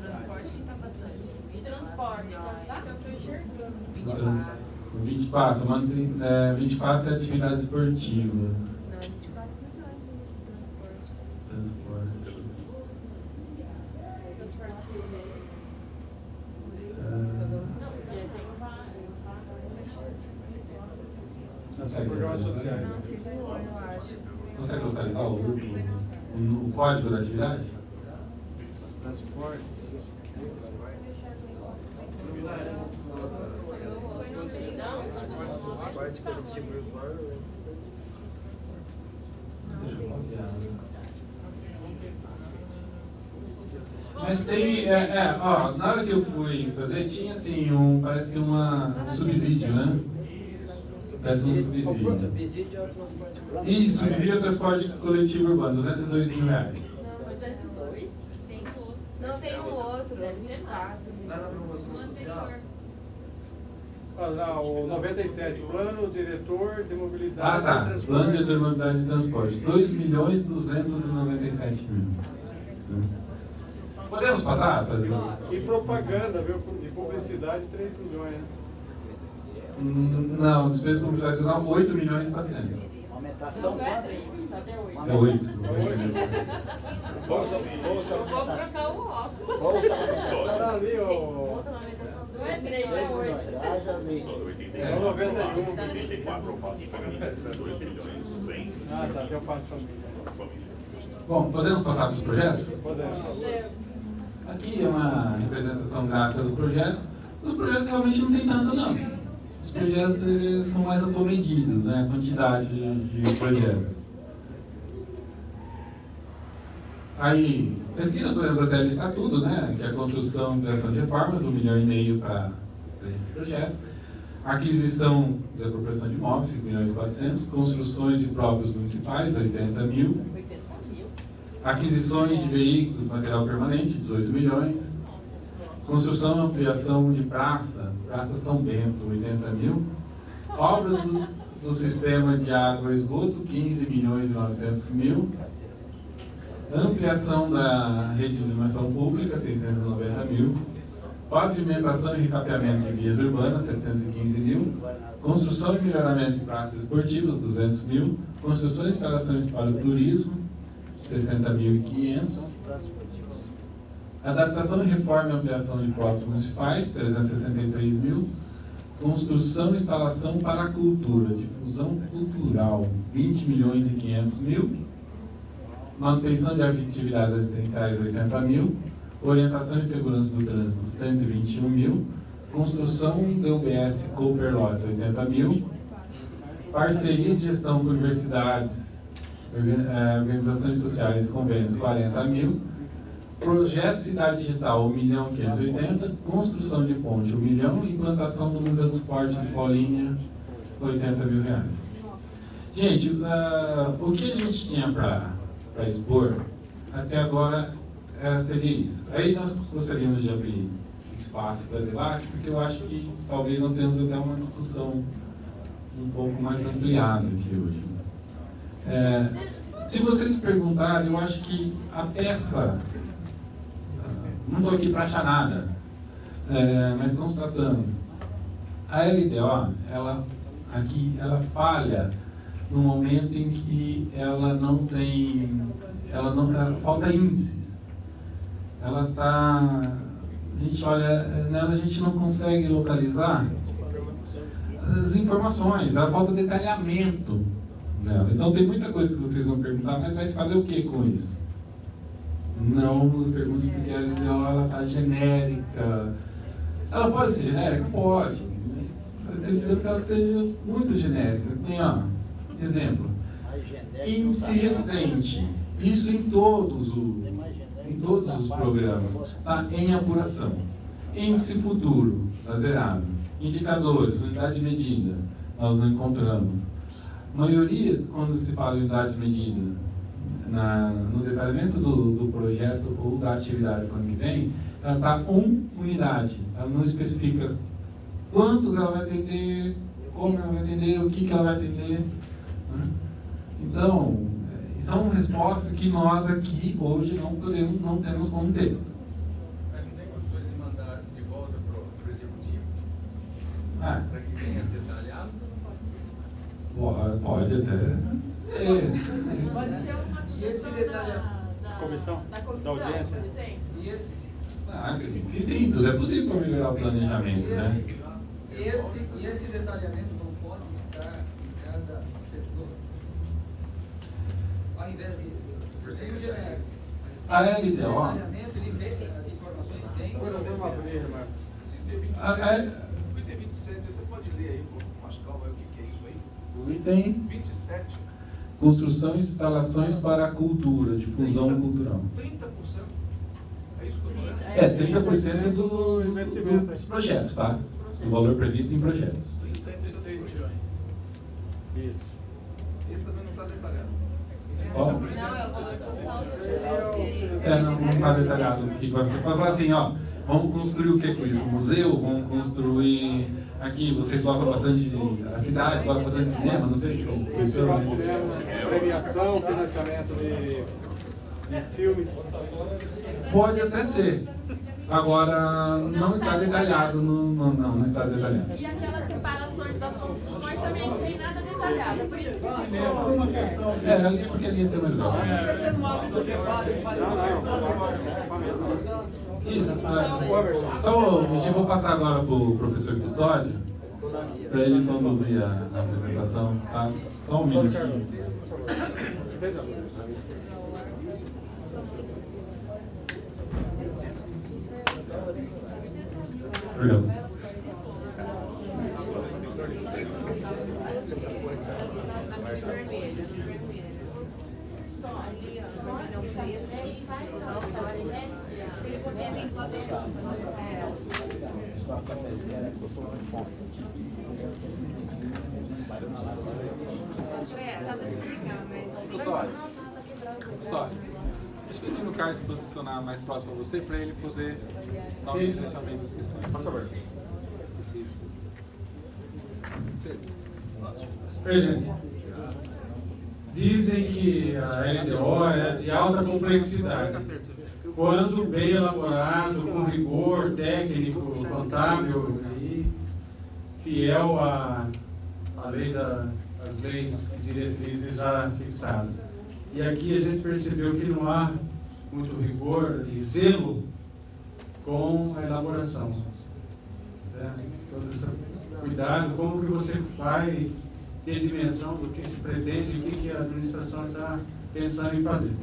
Transporte que tá bastante. E transporte, tá? Que eu tô enxergando. 24, 24 é atividade esportiva. Não, 24 milhões de transporte. Transporte. Não, porque tem Programas sociais. Consegue localizar o código da atividade? Transporte. Transporte coletivo urbano. Mas tem, na hora que eu fui fazer, tinha assim, parece que um subsídio, né? Parece um subsídio. Subsídio ao transporte coletivo. Isso, subsídio ao transporte coletivo urbano, 202 mil reais. Não, 202? Tem outro. Não, tem um outro, 24. O anterior. O 97, plano diretor de mobilidade Ah, tá. e transporte. Plano de mobilidade e transporte, 2.297.000. Podemos passar? E propaganda, viu? E publicidade, 3 milhões, né? Não, despesa computacional, 8.400.000. Aumentação Não é quanto? 3, sabe? É 8. É 8. Bolsa Vou aumentação. trocar o óculos. Bolsa aumentação. Era ali, ó. Bolsa, uma aumentação. Não é 3, é 8. Ah, já vi. É o 91. Tá no 24. Ah, tá, que eu faço família. Bom, podemos passar para os projetos? Podemos. Aqui é uma representação gráfica dos projetos. Os projetos realmente não tem tanto, não. Os projetos eles são mais acomedidos, né? A quantidade de projetos. Aí, aqui nós podemos até listar tudo, né? Que é a construção e ampliação de reformas, 1,5 milhão para esse projeto. Aquisição e apropriação de imóveis, 5.400.000. Construções de próprios municipais, 80 mil. 80 mil. Aquisições de veículos, material permanente, 18 milhões. Construção e ampliação de Praça São Bento, 80 mil. Obras do sistema de água e esgoto, 15.900.000. Ampliação da rede de iluminação pública, 690 mil. Pavimentação e recapeamento de vias urbanas, 715 mil. Construção e melhoramento de praças esportivas, 200 mil. Construção e instalações para o turismo, 60.500. Adaptação e reforma e ampliação de próprios municipais, 363 mil. Construção e instalação para a cultura, difusão cultural, 20.500.000. Manutenção de atividades assistenciais, 80 mil. Orientação e segurança do trânsito, 121 mil. Construção do UBS Cooper Lotes, 80 mil. Parceria de gestão com universidades, organizações sociais e convênios, 40 mil. Projeto Cidade Digital, 1.580.000. Construção de ponte, 1 milhão. Implantação do Museu do Esporte de Paulinha, 80 mil reais. Gente, o que a gente tinha para expor até agora seria isso. Aí nós gostaríamos de abrir espaço para debate, porque eu acho que talvez nós tenhamos até uma discussão um pouco mais ampliada aqui hoje. Se vocês perguntarem, eu acho que a peça, não estou aqui para achar nada, mas constatando, a LDO, ela falha no momento em que ela falta índices. Ela está, a gente olha nela, a gente não consegue localizar as informações, ela falta detalhamento nela. Então tem muita coisa que vocês vão perguntar, mas vai se fazer o que com isso? Não nos pergunte porque a LDO ela está genérica. Ela pode ser genérica? Pode, mas precisa que ela esteja muito genérica. Tem, exemplo, índice recente, isso em todos os programas, está em apuração. Índice futuro, está zerado. Indicadores, unidade de medida, nós não encontramos. A maioria, quando se fala de unidade de medida, no detalhamento do projeto ou da atividade para o ano que vem, ela está unidade. Ela não especifica quantos ela vai atender, como ela vai atender, o que ela vai atender. Né? Então, são respostas que nós aqui hoje não temos como ter. Mas não tem condições de mandar de volta para o executivo? Ah. Para que venha detalhado? Pode até ser. Pode ser uma sugestão da comissão, da da audiência. por exemplo. E esse? E sim, tudo é possível para melhorar o planejamento, né? E esse detalhamento não pode estar em cada setor. Ao invés de você tem o genérico. A LDO. Esse detalhamento, ele vê as informações bem. Nós vamos abrir, Marcos. O item 27, você pode ler aí com mais calma o que é isso aí? O item 27. construção e instalações para a cultura, difusão cultural. 30%? É isso que eu tô lendo? 30% do investimento dos projetos, tá? O valor previsto em projetos. 66 milhões. Isso. Esse também não está detalhado. Ó. Não, é o valor total. Não está detalhado. Você pode falar assim, ó, vamos construir o que com isso? Museu? Vamos construir... Aqui, vocês gostam bastante a cidade, gostam bastante de cinema, não sei o que. Premiação, financiamento de filmes. Pode até ser. Agora, não está detalhado. Não está detalhado. E aquelas separações das construções também não tem nada detalhado. Por isso que Porque ali ia ser mais legal. Isso. Só eu vou passar agora para o professor Custódio, para ele conduzir a apresentação. Tá? Só um minutinho. Obrigado. Pessoal, deixa eu pedir o Carlos se posicionar mais próximo a você para ele poder dar um direcionamento às questões. Por favor. Oi, gente. Dizem que a LDO é de alta complexidade. Quando bem elaborado, com rigor técnico, contábil e fiel à lei das leis diretrizes já fixadas. E aqui a gente percebeu que não há muito rigor e zelo com a elaboração. Todo esse cuidado, como que você vai ter dimensão do que se pretende e o que a administração está pensando em fazer.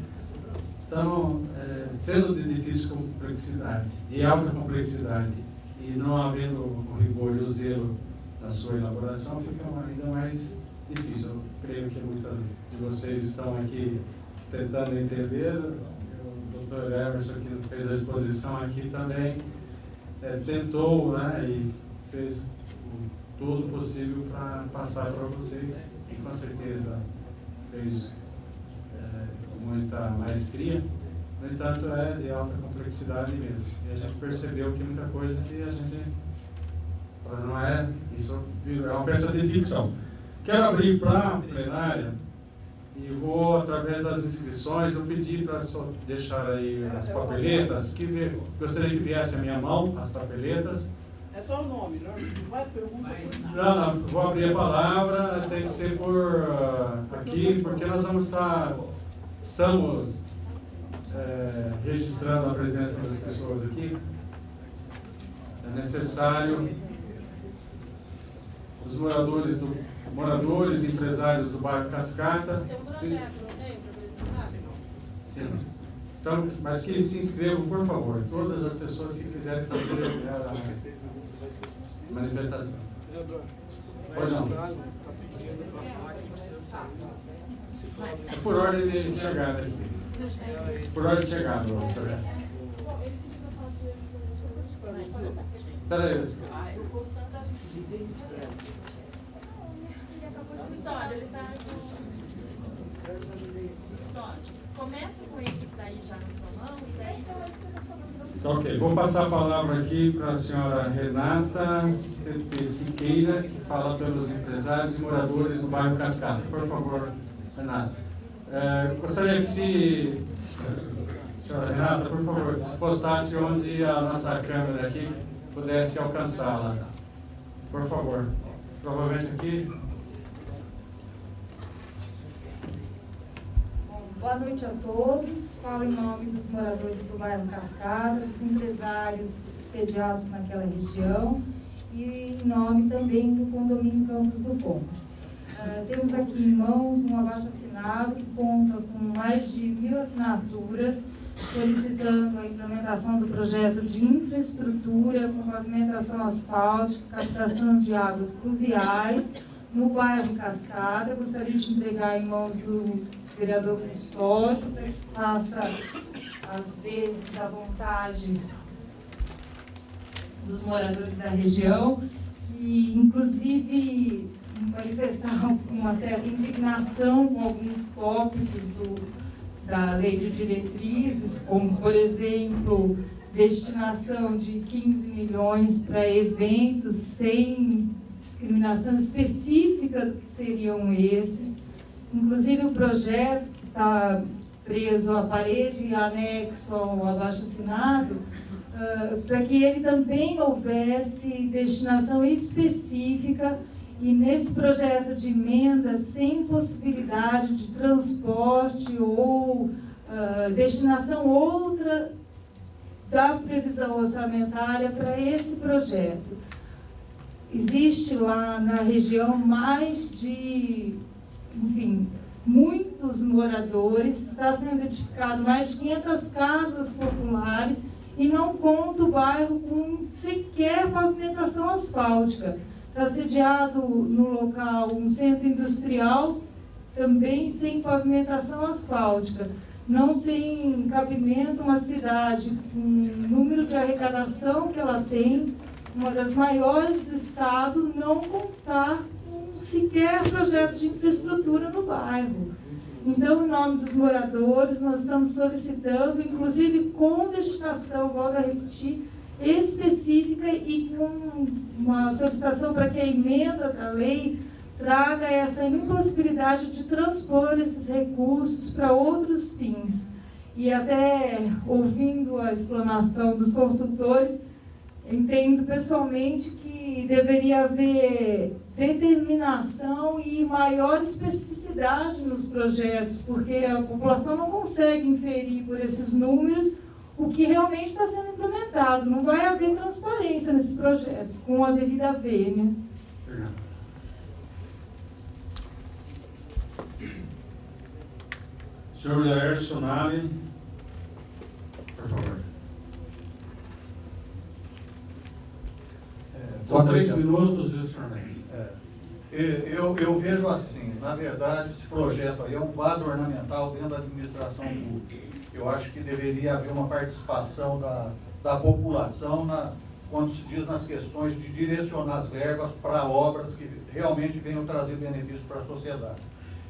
Então, sendo de difícil complexidade, de alta complexidade, e não havendo o rigor e o zelo na sua elaboração, fica ainda mais difícil. Eu creio que muitos de vocês estão aqui tentando entender. O Dr. Emerson, que fez a exposição aqui, também tentou, né, e fez todo o possível para passar para vocês, e com certeza fez com muita maestria. No entanto, é de alta complexidade mesmo. E a gente percebeu que muita coisa que a gente não é, isso é uma peça de ficção. Quero abrir para a plenária e vou, através das inscrições, eu pedi para só deixar aí as papeletas, gostaria que viesse a minha mão, as papeletas. É só o nome, não é pergunta. Não, vou abrir a palavra, tem que ser por aqui, porque nós estamos registrando a presença das pessoas aqui. É necessário os moradores e empresários do bairro Cascata. Tem um projeto, não tem, para apresentar? Sim. Então, mas que se inscrevam, por favor, todas as pessoas que quiserem fazer a manifestação. Pois não. É por ordem de chegada aqui. Por ordem de chegada, doutor. Espera aí. História, ele está com... Começa com esse que está aí já na sua mão, e daí então você está falando. Ok, vou passar a palavra aqui para a senhora Renata Siqueira, que fala pelos empresários e moradores do bairro Cascata. Por favor, Renata. Gostaria que senhora Renata, por favor, se postasse onde a nossa câmera aqui pudesse alcançá-la. Por favor. Provavelmente aqui. Boa noite a todos. Falo em nome dos moradores do bairro Cascada, dos empresários sediados naquela região e em nome também do condomínio Campos do Conde. Temos aqui em mãos um abaixo-assinado que conta com mais de 1.000 assinaturas solicitando a implementação do projeto de infraestrutura com pavimentação asfáltica, captação de águas pluviais no bairro Cascada. Gostaria de entregar em mãos do vereador Custódio para que faça, às vezes, a vontade dos moradores da região e, inclusive, manifestar uma certa indignação com alguns tópicos da lei de diretrizes, como, por exemplo, destinação de 15 milhões para eventos sem discriminação específica do que seriam esses. Inclusive, o projeto que está preso à parede e anexo ao abaixo-assinado, para que ele também houvesse destinação específica e nesse projeto de emenda sem possibilidade de transporte ou destinação outra da previsão orçamentária para esse projeto. Existe lá na região mais de, enfim, muitos moradores, está sendo edificado mais de 500 casas populares e não conta o bairro com sequer pavimentação asfáltica. Está sediado no local um centro industrial, também sem pavimentação asfáltica. Não tem cabimento uma cidade com o número de arrecadação que ela tem, uma das maiores do estado, não contar com sequer projetos de infraestrutura no bairro. Então, em nome dos moradores, nós estamos solicitando, inclusive com destinação, volto a repetir, específica e com uma solicitação para que a emenda da lei traga essa impossibilidade de transpor esses recursos para outros fins. E até ouvindo a explanação dos consultores, entendo pessoalmente que deveria haver determinação e maior especificidade nos projetos, porque a população não consegue inferir por esses números o que realmente está sendo implementado. Não vai haver transparência nesses projetos, com a devida vênia. Senhor Laércio Nali, por favor. São 3 minutos, viu, senhor Laércio? Eu vejo assim, na verdade, esse projeto aí é um vaso ornamental dentro da administração pública. Eu acho que deveria haver uma participação da população quando se diz nas questões de direcionar as verbas para obras que realmente venham trazer benefício para a sociedade.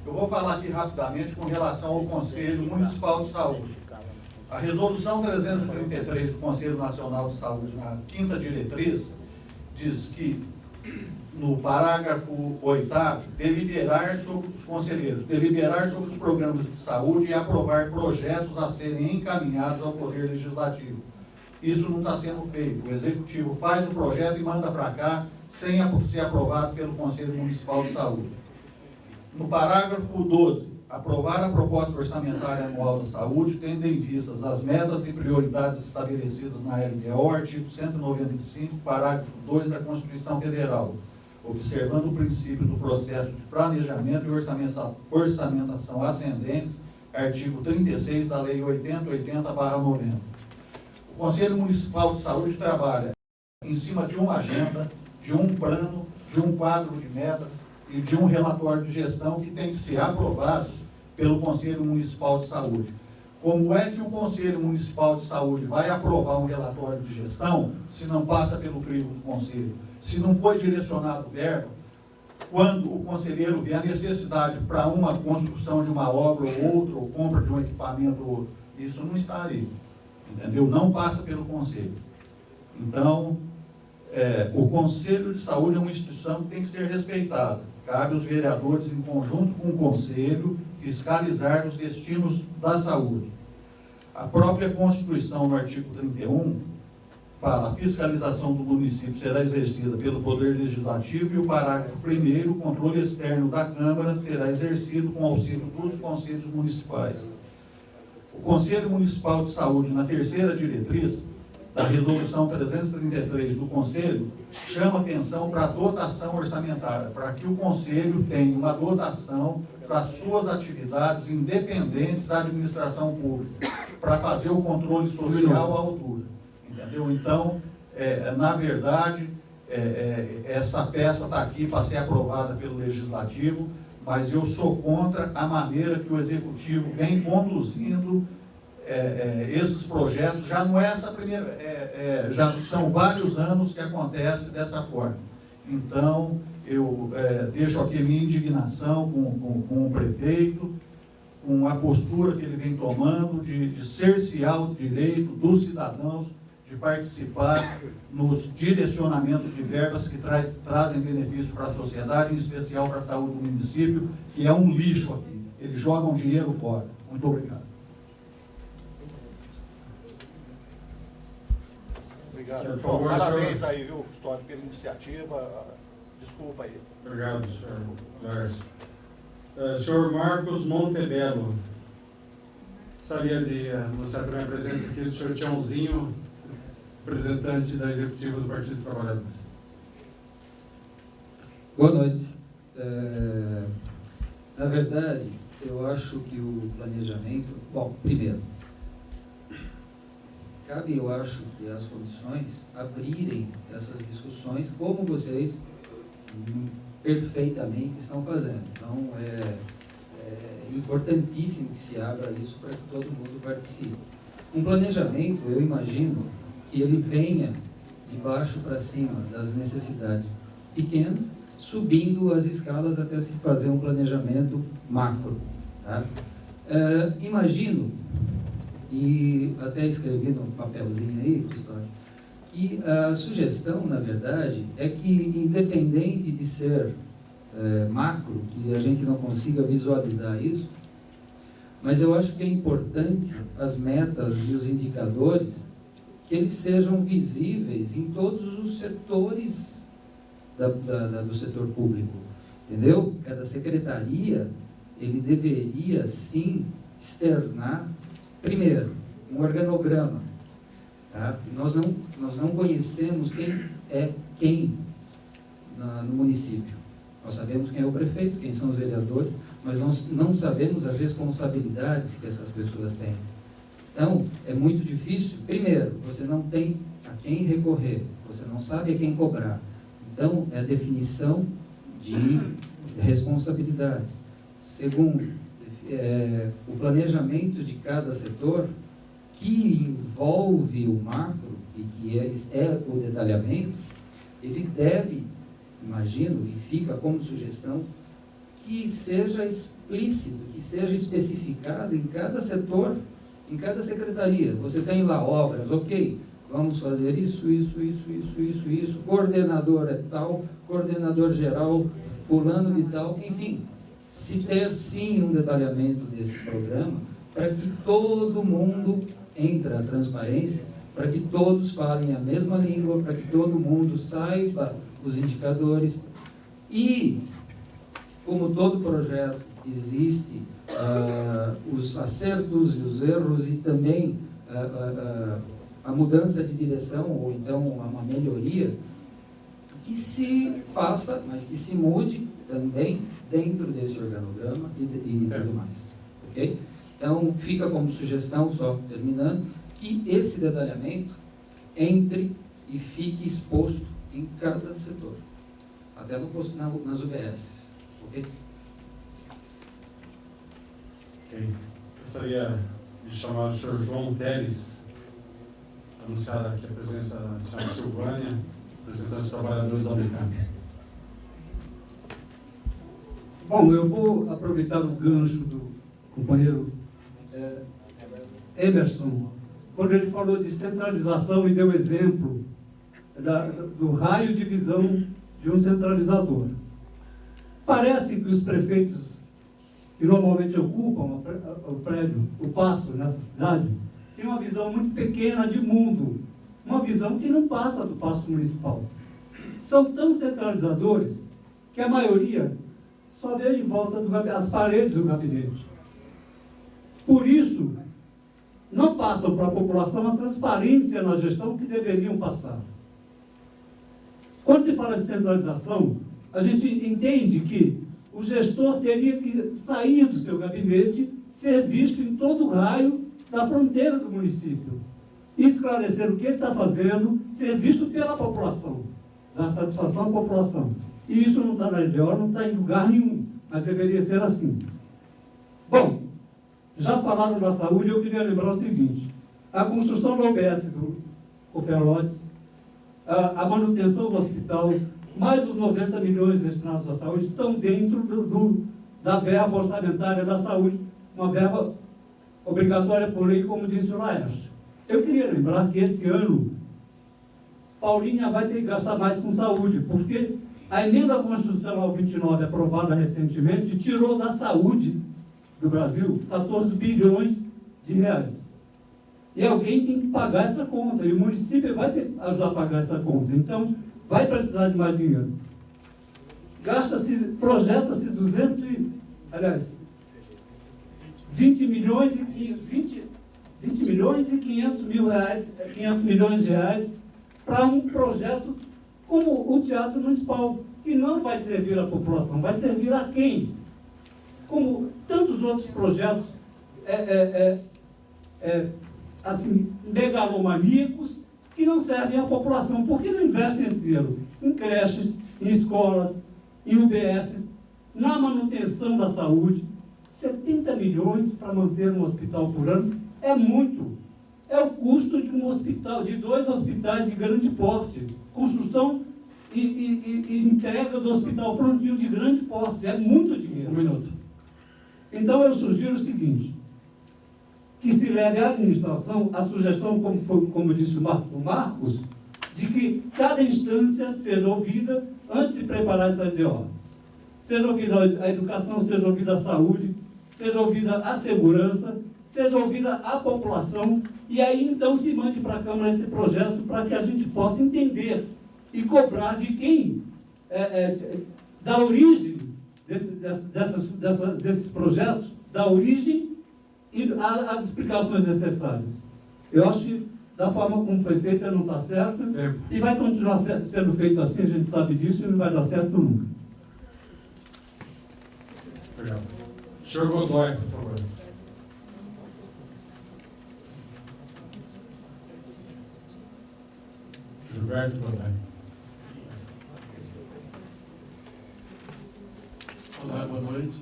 Eu vou falar aqui rapidamente com relação ao Conselho Municipal de Saúde. A resolução 333 do Conselho Nacional de Saúde, na 5ª diretriz, diz que, no parágrafo 8º, deliberar sobre os conselheiros, deliberar sobre os programas de saúde e aprovar projetos a serem encaminhados ao Poder Legislativo. Isso não está sendo feito. O Executivo faz o projeto e manda para cá sem ser aprovado pelo Conselho Municipal de Saúde. No parágrafo 12, aprovar a proposta orçamentária anual da saúde, tendo em vista as metas e prioridades estabelecidas na LDO, artigo 195, parágrafo 2 da Constituição Federal, observando o princípio do processo de planejamento e orçamentação ascendentes, artigo 36 da Lei 8080/90. O Conselho Municipal de Saúde trabalha em cima de uma agenda, de um plano, de um quadro de metas e de um relatório de gestão que tem que ser aprovado pelo Conselho Municipal de Saúde. Como é que o Conselho Municipal de Saúde vai aprovar um relatório de gestão se não passa pelo crivo do Conselho? Se não foi direcionado verba, quando o conselheiro vê a necessidade para uma construção de uma obra ou outra, ou compra de um equipamento ou outro, isso não está ali, entendeu? Não passa pelo conselho. Então, o Conselho de Saúde é uma instituição que tem que ser respeitada. Cabe aos vereadores, em conjunto com o Conselho, fiscalizar os destinos da saúde. A própria Constituição, no artigo 31, fala: a fiscalização do município será exercida pelo Poder Legislativo, e o parágrafo 1º, o controle externo da Câmara será exercido com auxílio dos conselhos municipais. O Conselho Municipal de Saúde, na terceira diretriz da Resolução 333 do Conselho, chama atenção para a dotação orçamentária, para que o Conselho tenha uma dotação para suas atividades independentes da administração pública, para fazer o controle social à altura. Entendeu? Então, na verdade, essa peça está aqui para ser aprovada pelo Legislativo, mas eu sou contra a maneira que o Executivo vem conduzindo esses projetos. Já não é essa primeira, já são vários anos que acontece dessa forma. Então, eu deixo aqui minha indignação com o prefeito, com a postura que ele vem tomando de cercear o direito dos cidadãos de participar nos direcionamentos de verbas que trazem benefício para a sociedade, em especial para a saúde do município, que é um lixo aqui. Eles jogam dinheiro fora. Muito obrigado. Obrigado. Bom, parabéns aí, viu, Custódio, pela iniciativa. Desculpa aí. Obrigado, senhor Lárcio. Senhor Marcos Montebello. Gostaria de anunciar também a presença aqui do senhor Tiãozinho, representante da Executiva do Partido dos Trabalhadores. Boa noite. Na verdade, eu acho que o planejamento... Bom, primeiro, cabe, eu acho, que as comissões abrirem essas discussões como vocês perfeitamente estão fazendo. Então, é importantíssimo que se abra isso para que todo mundo participe. Um planejamento, eu imagino, que ele venha de baixo para cima das necessidades pequenas, subindo as escalas até se fazer um planejamento macro. Tá? Imagino, e até escrevi no papelzinho aí, Custódio, que a sugestão, na verdade, é que, independente de ser macro, que a gente não consiga visualizar isso, mas eu acho que é importante as metas e os indicadores que eles sejam visíveis em todos os setores do setor público, entendeu? Cada secretaria, ele deveria, sim, externar, primeiro, um organograma. Tá? Nós não conhecemos quem é quem no município. Nós sabemos quem é o prefeito, quem são os vereadores, mas nós não sabemos as responsabilidades que essas pessoas têm. Então, é muito difícil. Primeiro, você não tem a quem recorrer, você não sabe a quem cobrar. Então, é a definição de responsabilidades. Segundo, o planejamento de cada setor, que envolve o macro e que é o detalhamento, ele deve, imagino, e fica como sugestão, que seja explícito, que seja especificado em cada setor, em cada secretaria. Você tem lá obras, ok, vamos fazer isso, coordenador é tal, coordenador geral, fulano de tal, enfim. Se ter sim um detalhamento desse programa, para que todo mundo entre a transparência, para que todos falem a mesma língua, para que todo mundo saiba os indicadores. E, como todo projeto, existe os acertos e os erros e também a mudança de direção, ou então uma melhoria, que se faça, mas que se mude também dentro desse organograma e tudo mais. Ok? Então, fica como sugestão, só terminando, que esse detalhamento entre e fique exposto em cada setor, até nas UBS. Ok? Ok. Gostaria de chamar o senhor João Teles, anunciar aqui a presença da senhora Silvânia, representante dos trabalhadores da Unicamp. Bom, eu vou aproveitar o gancho do companheiro Emerson, quando ele falou de centralização e deu exemplo do raio de visão de um centralizador. Parece que os prefeitos que normalmente ocupam o prédio, o pasto nessa cidade, têm uma visão muito pequena de mundo, uma visão que não passa do pasto municipal. São tão centralizadores que a maioria só vê em volta das paredes do gabinete. Por isso, não passam para a população a transparência na gestão que deveriam passar. Quando se fala de centralização, a gente entende que o gestor teria que sair do seu gabinete, ser visto em todo o raio da fronteira do município, esclarecer o que ele está fazendo, ser visto pela população, dar satisfação à população. E isso não está na LDO, não está em lugar nenhum, mas deveria ser assim. Bom, já falaram da saúde, eu queria lembrar o seguinte: a construção da UBS do Cooperlotes, a manutenção do hospital, mais os 90 milhões destinados à saúde estão dentro da verba orçamentária da saúde, uma verba obrigatória por lei, como disse o Laércio. Eu queria lembrar que esse ano Paulinha vai ter que gastar mais com saúde, porque a emenda constitucional 29, aprovada recentemente, tirou da saúde do Brasil 14 bilhões de reais. E alguém tem que pagar essa conta, e o município vai ter que ajudar a pagar essa conta. Então, vai precisar de mais dinheiro. Projeta-se 20 milhões e 500 milhões de reais para um projeto como o Teatro Municipal, que não vai servir à população, vai servir a quem? Como tantos outros projetos assim, megalomaníacos, que não servem à população. Por que não investem esse dinheiro em creches, em escolas, em UBS, na manutenção da saúde? 70 milhões para manter um hospital por ano é muito. É o custo de um hospital, de 2 hospitais de grande porte. Construção e entrega do hospital prontinho de grande porte. É muito dinheiro. Um minuto. Então eu sugiro o seguinte: que se leve à administração a sugestão, como disse o Marcos, de que cada instância seja ouvida antes de preparar essa LDO. Seja ouvida a educação, seja ouvida a saúde, seja ouvida a segurança, seja ouvida a população, e aí então se mande para a Câmara esse projeto para que a gente possa entender e cobrar de quem, da origem desses projetos, da origem e as explicações necessárias. Eu acho que da forma como foi feita não está certo, e vai continuar sendo feito assim, a gente sabe disso, e não vai dar certo nunca. Obrigado. Senhor Godoy, por favor. Gilberto Godoy. Olá, boa noite.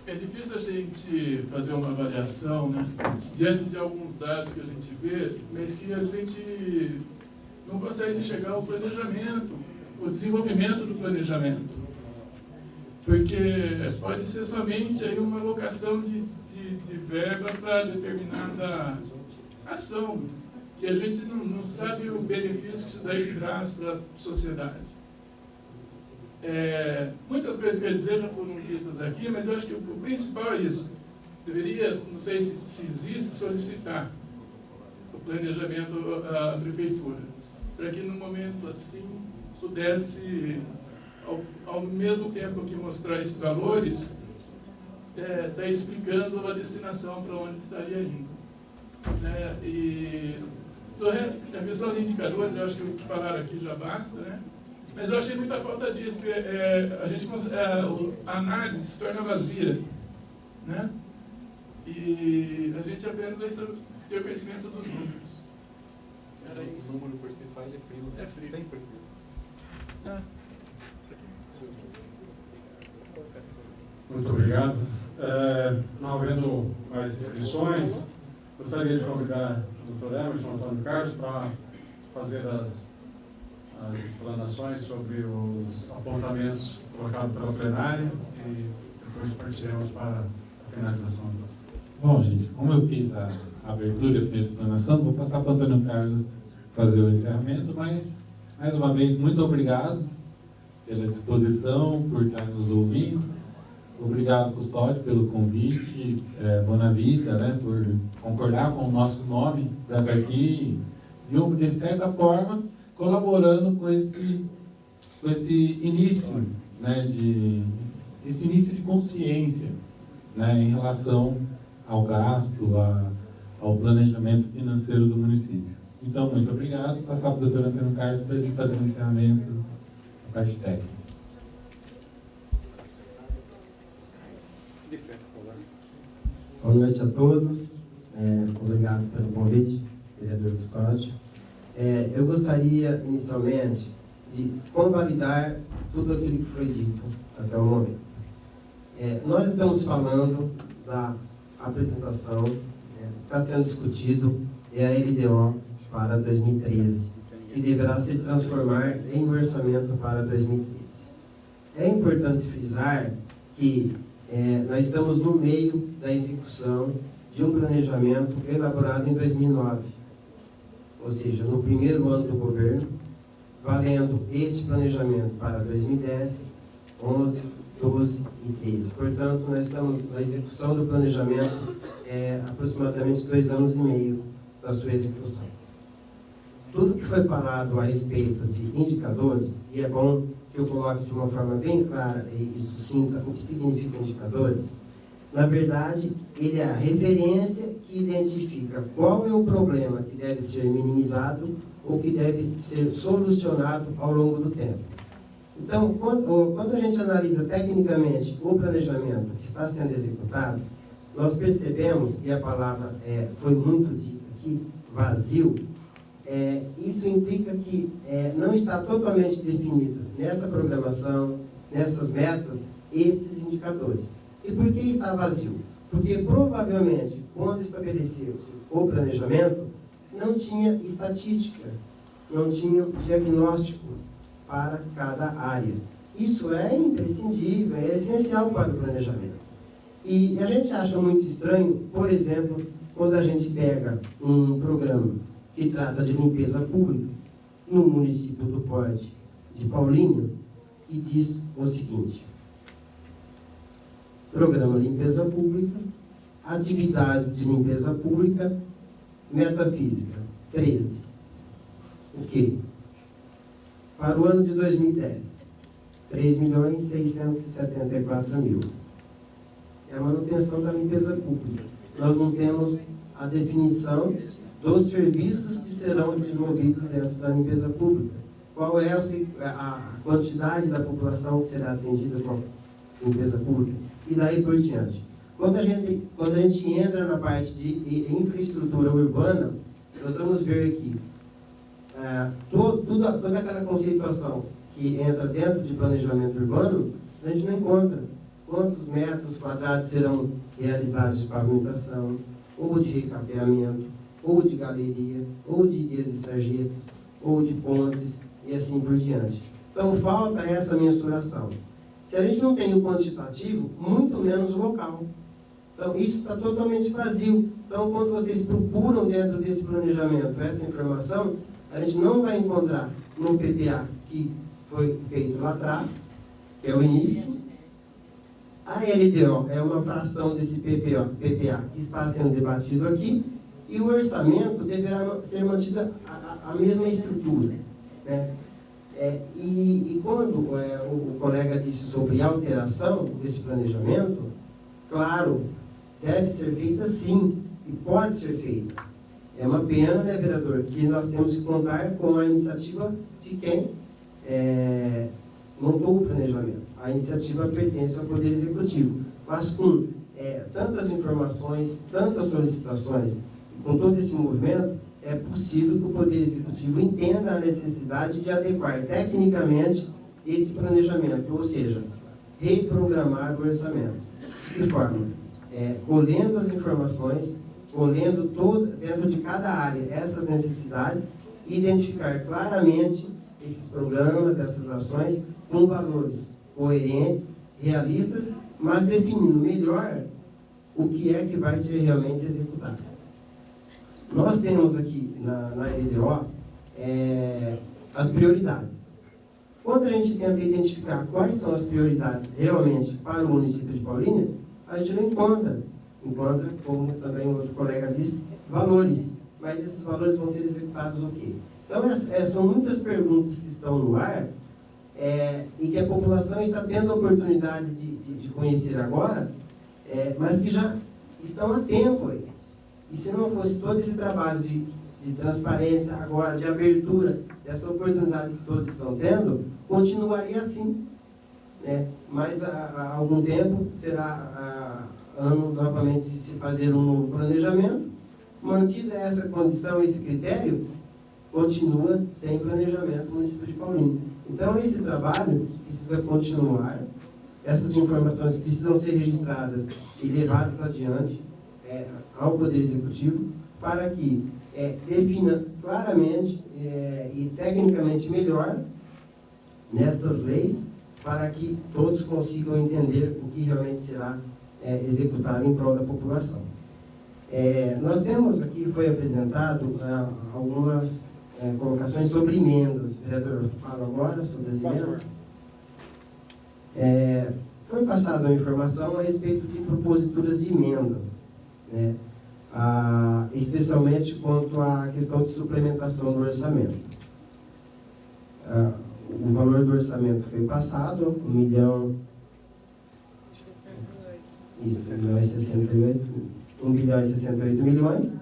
É difícil a gente fazer uma avaliação, né, diante de alguns dados que a gente vê, mas que a gente não consegue chegar ao planejamento, o desenvolvimento do planejamento. Porque pode ser somente aí uma alocação de verba para determinada ação, e a gente não sabe o benefício que isso daí traz para a sociedade. Muitas coisas que eu ia dizer já foram ditas aqui, mas eu acho que o principal é isso. Deveria, não sei se existe, solicitar o planejamento à prefeitura, para que no momento assim pudesse, ao mesmo tempo que mostrar esses valores, estar explicando a destinação para onde estaria indo. E do resto, a questão de indicadores, eu acho que o que falaram aqui já basta, né? Mas eu achei muita falta disso, que a análise se torna vazia, né? E a gente apenas vai ter o conhecimento dos números. Era isso. O número por si só ele é frio, né? É frio. Sempre frio. Muito obrigado. Não havendo mais inscrições, gostaria de convidar o Dr. Emerson Antônio Carlos para fazer as explanações sobre os apontamentos colocado pela plenária e depois partiremos para a finalização. Bom, gente, como eu fiz a abertura e a explanação, vou passar para o Antônio Carlos fazer o encerramento, mas, mais uma vez, muito obrigado pela disposição, por estar nos ouvindo. Obrigado, Custódio, pelo convite, Bonavita, né, por concordar com o nosso nome para estar aqui, de certa forma, colaborando com esse início, né, esse início de consciência, né, em relação ao gasto, ao planejamento financeiro do município. Então, muito obrigado. Passar para o doutor Antônio Carlos para ele fazer o encerramento da parte técnica. Boa noite a todos. Obrigado pelo convite, vereador Custódio. Eu gostaria, inicialmente, de convalidar tudo aquilo que foi dito até o momento. Nós estamos falando da apresentação, está sendo discutido, é a LDO para 2013, que deverá se transformar em orçamento para 2013. É importante frisar que nós estamos no meio da execução de um planejamento elaborado em 2009, ou seja, no primeiro ano do governo, valendo este planejamento para 2010, 11, 12 e 13. Portanto, nós estamos na execução do planejamento aproximadamente 2 anos e meio da sua execução. Tudo que foi falado a respeito de indicadores, e é bom que eu coloque de uma forma bem clara e sucinta o que significa indicadores, na verdade, ele é a referência que identifica qual é o problema que deve ser minimizado ou que deve ser solucionado ao longo do tempo. Então, quando a gente analisa tecnicamente o planejamento que está sendo executado, nós percebemos, e a palavra foi muito dita aqui, vazio, isso implica que não está totalmente definido nessa programação, nessas metas, estes indicadores. E por que está vazio? Porque provavelmente, quando estabeleceu-se o planejamento, não tinha estatística, não tinha diagnóstico para cada área. Isso é imprescindível, é essencial para o planejamento. E a gente acha muito estranho, por exemplo, quando a gente pega um programa que trata de limpeza pública no município do porte de Paulínia e diz o seguinte: Programa Limpeza Pública, atividades de limpeza pública, metafísica, 13. O quê? Para o ano de 2010, 3.674.000. É a manutenção da limpeza pública. Nós não temos a definição dos serviços que serão desenvolvidos dentro da limpeza pública. Qual é a quantidade da população que será atendida com a limpeza pública? E daí por diante. Quando a gente entra na parte de infraestrutura urbana, nós vamos ver que toda aquela conceituação que entra dentro de planejamento urbano, a gente não encontra quantos metros quadrados serão realizados de pavimentação, ou de recapeamento, ou de galeria, ou de vias e sarjetas, ou de pontes, e assim por diante. Então, falta essa mensuração. Se a gente não tem o quantitativo, muito menos o local. Então, isso está totalmente vazio. Então, quando vocês procuram dentro desse planejamento essa informação, a gente não vai encontrar no PPA que foi feito lá atrás, que é o início. A LDO é uma fração desse PPA que está sendo debatido aqui, e o orçamento deverá ser mantida a mesma estrutura, né? E quando o colega disse sobre alteração desse planejamento, claro, deve ser feita sim, e pode ser feita. É uma pena, né, vereador, que nós temos que contar com a iniciativa de quem montou o planejamento. A iniciativa pertence ao Poder Executivo, mas com tantas informações, tantas solicitações, com todo esse movimento, é possível que o Poder Executivo entenda a necessidade de adequar tecnicamente esse planejamento, ou seja, reprogramar o orçamento. De que forma? Colhendo as informações, colhendo dentro de cada área essas necessidades e identificar claramente esses programas, essas ações com valores coerentes, realistas, mas definindo melhor o que é que vai ser realmente executado. Nós temos aqui na LDO as prioridades. Quando a gente tenta identificar quais são as prioridades realmente para o município de Paulínia, a gente não encontra, como também o outro colega disse, valores. Mas esses valores vão ser executados o quê? Então, são muitas perguntas que estão no ar e que a população está tendo a oportunidade de conhecer agora, mas que já estão há tempo aí. E se não fosse todo esse trabalho de transparência agora, de abertura, dessa oportunidade que todos estão tendo, continuaria assim. Mas há algum tempo será ano novamente de se fazer um novo planejamento. Mantida essa condição, esse critério, continua sem planejamento no município de Paulínia. Então, esse trabalho precisa continuar, essas informações precisam ser registradas e levadas adiante ao Poder Executivo, para que defina claramente e tecnicamente melhor nestas leis, para que todos consigam entender o que realmente será executado em prol da população. Nós temos aqui, foi apresentado algumas colocações sobre emendas. O vereador fala agora sobre as emendas. Foi passada uma informação a respeito de proposituras de emendas, especialmente quanto à questão de suplementação do orçamento. O valor do orçamento foi passado, 1 bilhão e 68 milhões,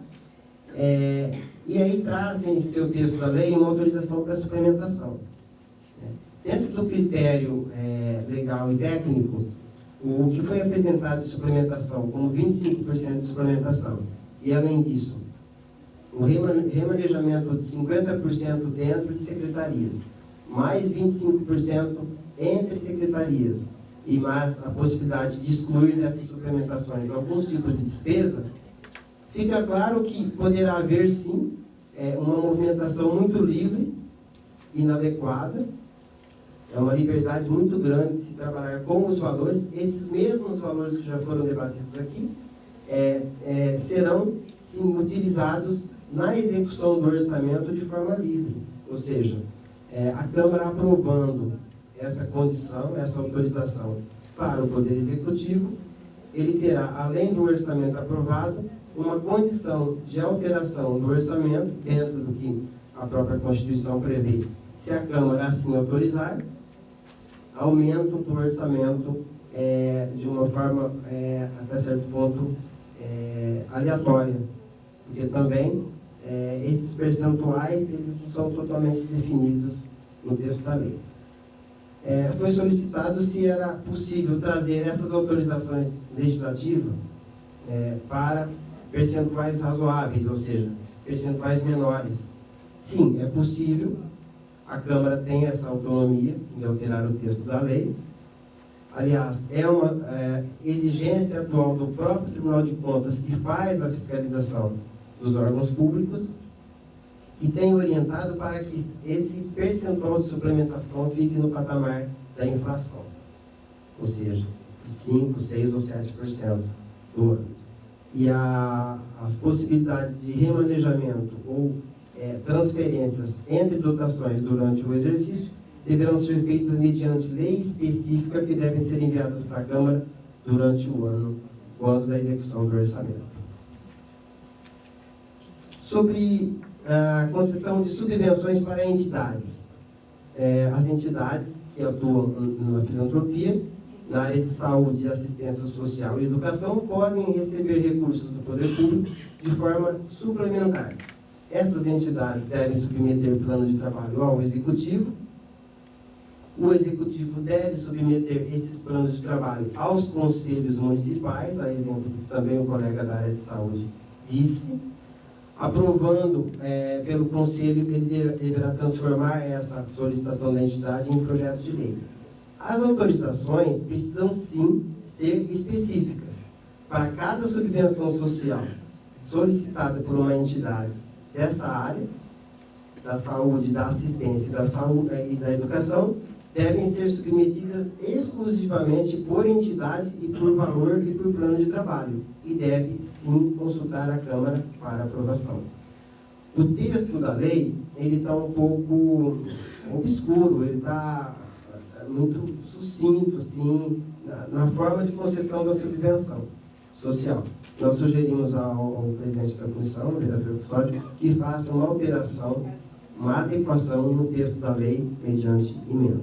e aí trazem em seu texto da lei uma autorização para suplementação. Dentro do critério legal e técnico, o que foi apresentado de suplementação, como 25% de suplementação, e além disso, o remanejamento de 50% dentro de secretarias, mais 25% entre secretarias, e mais a possibilidade de excluir dessas suplementações alguns tipos de despesa, fica claro que poderá haver, sim, uma movimentação muito livre, inadequada. É uma liberdade muito grande de se trabalhar com os valores. Esses mesmos valores que já foram debatidos aqui serão, sim, utilizados na execução do orçamento de forma livre. Ou seja, a Câmara aprovando essa condição, essa autorização para o Poder Executivo, ele terá, além do orçamento aprovado, uma condição de alteração do orçamento, dentro do que a própria Constituição prevê, se a Câmara assim autorizar, aumento do orçamento de uma forma, até certo ponto, aleatória, porque também esses percentuais eles não são totalmente definidos no texto da lei. Foi solicitado se era possível trazer essas autorizações legislativas para percentuais razoáveis, ou seja, percentuais menores. Sim, é possível. A Câmara tem essa autonomia de alterar o texto da lei. Aliás, é uma exigência atual do próprio Tribunal de Contas, que faz a fiscalização dos órgãos públicos, e tem orientado para que esse percentual de suplementação fique no patamar da inflação, ou seja, 5%, 6% ou 7% do ano. E as possibilidades de remanejamento ou transferências entre dotações durante o exercício deverão ser feitas mediante lei específica que devem ser enviadas para a Câmara durante o ano, quando da execução do orçamento. Sobre a concessão de subvenções para entidades. As entidades que atuam na filantropia, na área de saúde, assistência social e educação, podem receber recursos do poder público de forma suplementar. Estas entidades devem submeter plano de trabalho ao Executivo. O Executivo deve submeter esses planos de trabalho aos conselhos municipais, a exemplo que também o colega da área de saúde disse. Aprovando pelo Conselho, ele deverá transformar essa solicitação da entidade em projeto de lei. As autorizações precisam, sim, ser específicas. Para cada subvenção social solicitada por uma entidade dessa área, da saúde, da assistência e da educação, devem ser submetidas exclusivamente por entidade e por valor e por plano de trabalho, e deve, sim, consultar a Câmara para aprovação. O texto da lei, ele está um pouco obscuro, ele está muito sucinto, assim, na forma de concessão da subvenção social. Nós sugerimos ao presidente da comissão, o vereador Custódio, que faça uma alteração, uma adequação no texto da lei mediante emenda.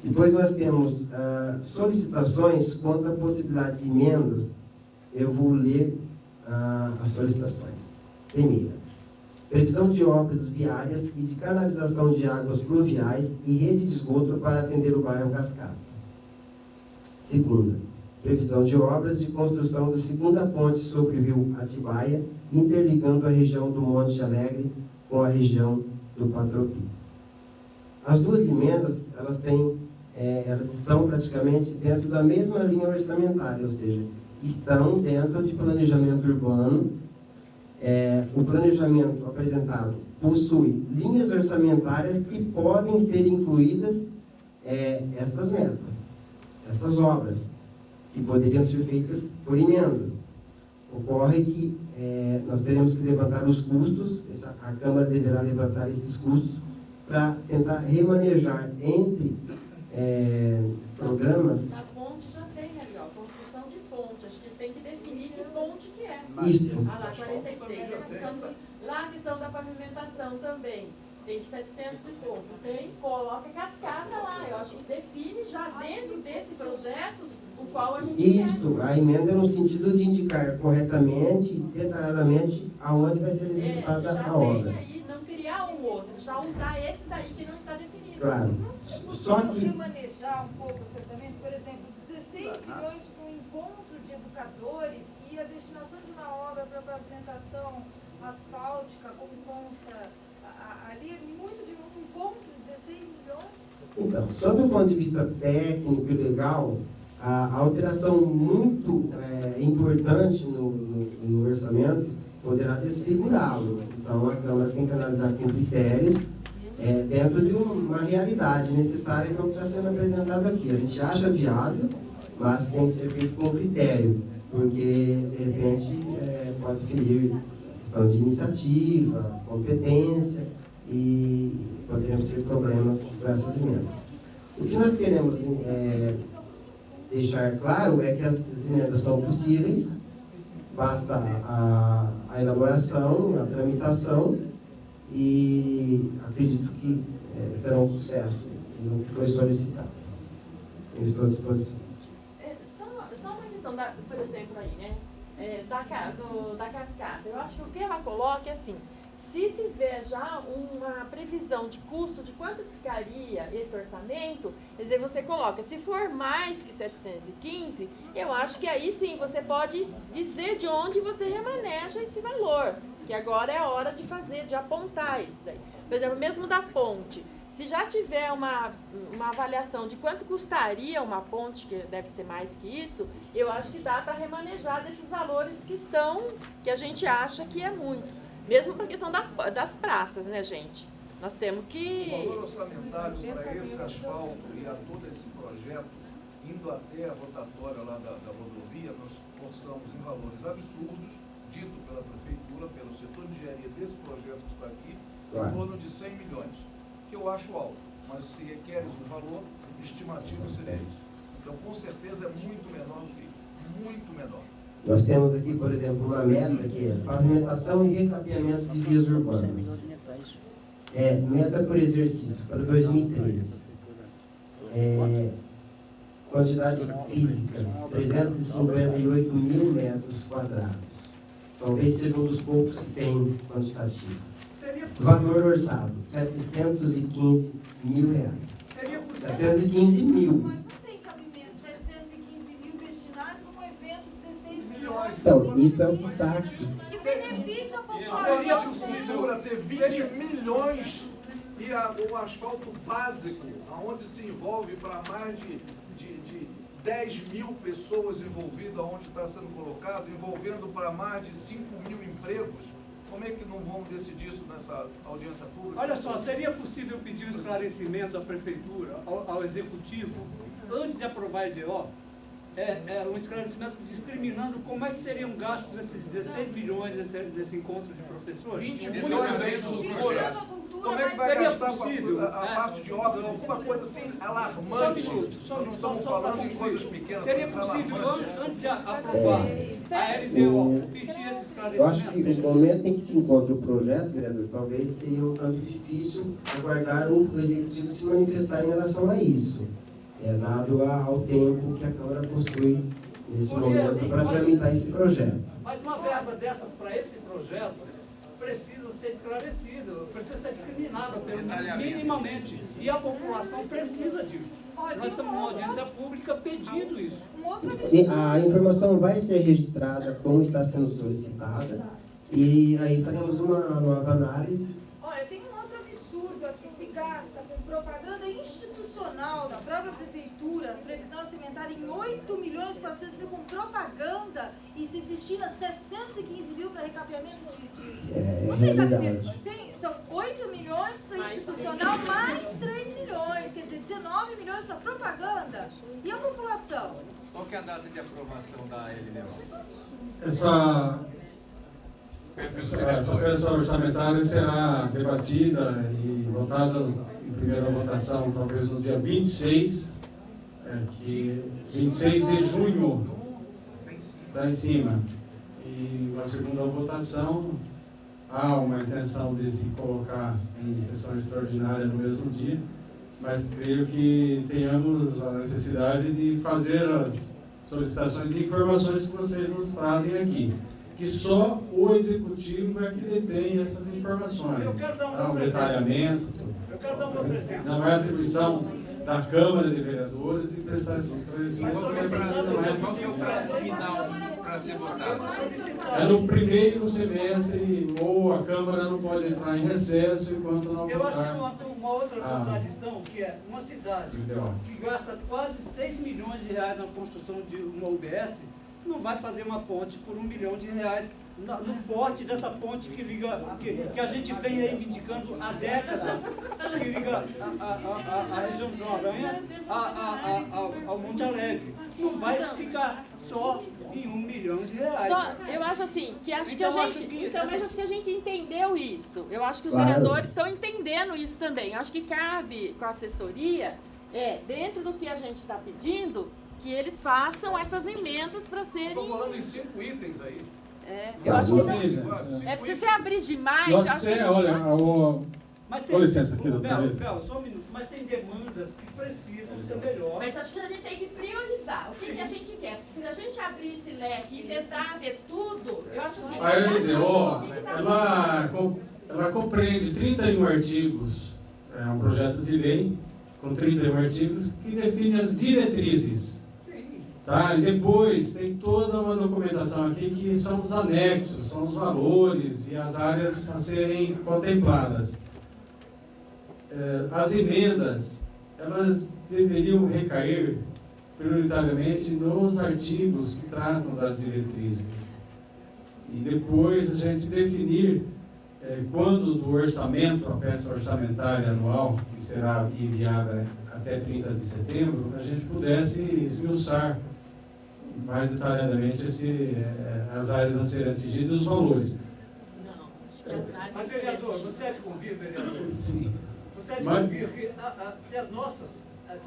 Depois nós temos solicitações quanto à possibilidade de emendas. Eu vou ler as solicitações. Primeira, previsão de obras viárias e de canalização de águas pluviais e rede de esgoto para atender o bairro Cascata. Segunda, previsão de obras de construção da segunda ponte sobre o rio Atibaia, interligando a região do Monte Alegre com a região do Patropi. As duas emendas, elas estão praticamente dentro da mesma linha orçamentária, ou seja, estão dentro de planejamento urbano. O planejamento apresentado possui linhas orçamentárias que podem ser incluídas estas metas, estas obras, que poderiam ser feitas por emendas. Ocorre que nós teremos que levantar os custos, a Câmara deverá levantar esses custos para tentar remanejar entre programas. A ponte já tem ali, ó, construção de ponte. Acho que tem que definir que ponte que é. Isso. Ah, lá, 46. Lá a questão da pavimentação também. Tem 700 esgotos. Tem, coloca cascata lá. Eu acho que define já dentro desse projeto o qual a gente Isto, a emenda é no sentido de indicar corretamente e detalhadamente aonde vai ser executada a obra. Aí, não criar um outro, já usar esse daí que não está definido. Claro. Só que remanejar um pouco o orçamento, por exemplo, 16 milhões para um encontro de educadores e a destinação de uma obra para pavimentação asfáltica, como consta ali, é muito de um encontro, 16 milhões. Então, sob o ponto de vista técnico e legal, a alteração muito importante no orçamento poderá desfigurá-lo. Então, a Câmara tem que analisar com critérios dentro de uma realidade necessária, que é o que está sendo apresentado aqui. A gente acha viável, mas tem que ser feito com critério, porque, de repente, pode ferir questão de iniciativa, competência, e poderemos ter problemas com essas emendas. O que nós queremos deixar claro é que as emendas são possíveis, basta a elaboração, a tramitação, e acredito que terão sucesso no que foi solicitado. Eu estou à disposição. Só uma questão, por exemplo, aí, né? Da cascata. Eu acho que o que ela coloca é assim: se tiver já uma previsão de custo de quanto ficaria esse orçamento, quer dizer, você coloca, se for mais que 715, eu acho que aí sim você pode dizer de onde você remaneja esse valor, que agora é a hora de fazer, de apontar isso daí. Por exemplo, mesmo da ponte, se já tiver uma avaliação de quanto custaria uma ponte, que deve ser mais que isso, eu acho que dá para remanejar desses valores que a gente acha que é muito. Mesmo para a questão das praças, né, gente? Nós temos que... O valor orçamentário para esse asfalto e a todo esse projeto, indo até a rotatória lá da rodovia, nós forçamos em valores absurdos, dito pela prefeitura, pelo setor de engenharia desse projeto que está aqui, em torno de 100 milhões, que eu acho alto, mas se requeres um valor, estimativo seria isso. Então, com certeza, é muito menor do que isso, muito menor. Nós temos aqui, por exemplo, uma meta que é pavimentação e recapeamento de vias urbanas. Meta por exercício para 2013. Quantidade física, 358 mil metros quadrados. Talvez seja um dos poucos que tem quantitativo. Valor orçado, 715 mil reais. 715 mil. Então, isso é o que está aqui. Que benefício a Seria população de tem? cultura ter 20 milhões e o asfalto básico, onde se envolve para mais de 10 mil pessoas envolvidas, onde está sendo colocado, envolvendo para mais de 5 mil empregos, Como é que não vamos decidir isso nessa audiência pública? Olha só, seria possível pedir um esclarecimento à Prefeitura, ao Executivo, antes de aprovar a EDO, um esclarecimento discriminando como é que seriam gastos esses 16 milhões desse encontro de professores? 20 milhões aí do projeto. Como é que vai gastar a parte de obra? Alguma coisa assim alarmante. Nós não estamos falando de coisas pequenas. Seria possível, antes de aprovar a LDO, pedir esse esclarecimento? Eu acho que no momento em que se encontra o projeto, vereador, talvez seja um tanto difícil aguardar o Executivo se manifestar em relação a isso. Dado ao tempo que a Câmara possui nesse momento para tramitar esse projeto. Mas uma verba dessas para esse projeto precisa ser esclarecida, precisa ser discriminada minimamente. E a população precisa disso. Nós estamos numa audiência pública pedindo isso. A informação vai ser registrada como está sendo solicitada e aí faremos uma nova análise. Olha, tem um outro absurdo aqui, se gasta com propaganda institucional da própria prefeitura, previsão orçamentária em 8.400.000 com propaganda e se destina 715 mil para recapeamento É realidade. Sim, são 8 milhões para institucional mais 3 milhões, quer dizer, 19 milhões para propaganda. E a população? Qual que é a data de aprovação da LDO? Essa peça orçamentária será debatida e votada em primeira votação, talvez no dia 26 de junho, está em cima. E a segunda votação, há uma intenção de se colocar em sessão extraordinária no mesmo dia, mas creio que tenhamos a necessidade de fazer as solicitações de informações que vocês nos trazem aqui. Que só o Executivo é que detém essas informações. O detalhamento. Eu quero dar um outro exemplo. Não é atribuição da Câmara de Vereadores de prestar esses esclarecimentos. Qual que é o prazo final para ser votado? É no primeiro semestre, ou a Câmara não pode entrar em recesso enquanto não votar. Eu acho que uma outra contradição, que é uma cidade que gasta quase 6 milhões de reais na construção de uma UBS, não vai fazer uma ponte por R$1 milhão no porte dessa ponte que liga, que a gente vem reivindicando há décadas, que liga a região do Aranha ao Monte Alegre. Não vai ficar só em R$1 milhão. Eu acho assim, que acho que a gente. Mas acho que a gente entendeu isso. Eu acho que os vereadores estão entendendo isso também. Eu acho que cabe com a assessoria, dentro do que a gente está pedindo, que eles façam essas emendas para serem. Estou falando em 5 itens aí. Eu acho que precisa ser abrir demais. Com licença, aqui, Bel, só um minuto. Mas tem demandas que precisam ser melhores. Mas acho que a gente tem que priorizar. O que a gente quer? Porque se a gente abrir esse leque e tentar ver tudo, eu acho assim. A LDO, ela compreende 31 artigos. É um projeto de lei com 31 artigos que define as diretrizes. Tá? E depois tem toda uma documentação aqui que são os anexos, são os valores e as áreas a serem contempladas. As emendas, elas deveriam recair prioritariamente nos artigos que tratam das diretrizes. E depois a gente definir quando do orçamento, a peça orçamentária anual, que será enviada até 30 de setembro, a gente pudesse esmiuçar mais detalhadamente as áreas a serem atingidas e os valores. Mas, vereador, você é de convir, vereador? Sim. Você é de convir que se a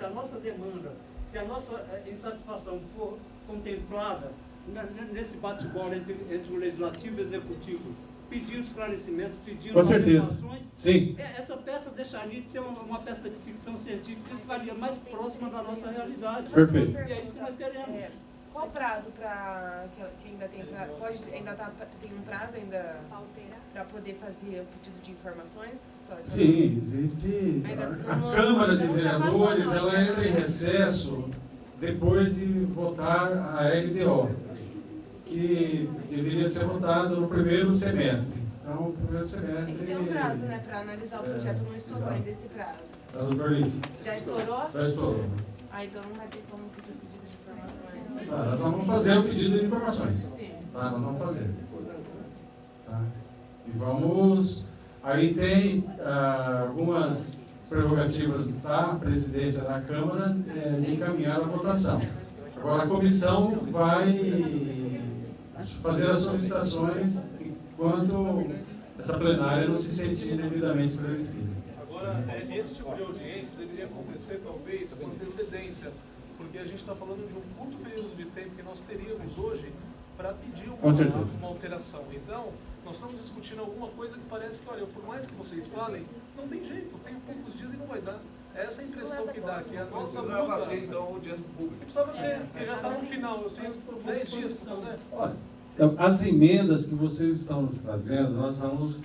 nossa demanda, se a nossa insatisfação for contemplada nesse bate-bola entre o Legislativo e o Executivo, pedindo esclarecimentos, pedindo informações, sim. Essa peça deixaria de ser uma peça de ficção científica que ficaria mais próxima da nossa realidade. Perfeito. E é isso que nós queremos. Qual o prazo para que ainda tem tem um prazo ainda para poder fazer o pedido de informações? Sim, existe. A Câmara de Vereadores, ela entra em recesso depois de votar a LDO, que deveria ser votada no primeiro semestre. Então, o primeiro semestre... Tem um prazo, né, para analisar o projeto, não estourou ainda esse prazo. Já estourou? Já estourou. Então não vai ter como pedir o pedido de informações. Nós vamos fazer o pedido de informações. Sim. Nós vamos fazer. Tá? E vamos... Aí tem algumas prerrogativas da presidência da Câmara de encaminhar a votação. Agora a comissão vai fazer as solicitações enquanto essa plenária não se sentir devidamente esclarecida. Agora, esse tipo de audiência deveria acontecer, talvez, com antecedência, porque a gente está falando de um curto período de tempo que nós teríamos hoje para pedir uma alteração. Então, nós estamos discutindo alguma coisa que parece que, olha, por mais que vocês falem, não tem jeito, tem poucos dias e não vai dar. Essa é a impressão que dá, que a nossa luta... Precisava ter, então, audiência pública. Precisava ter, porque já está no final, eu tenho 10 dias para fazer. Olha, as emendas que vocês estão fazendo, nós vamos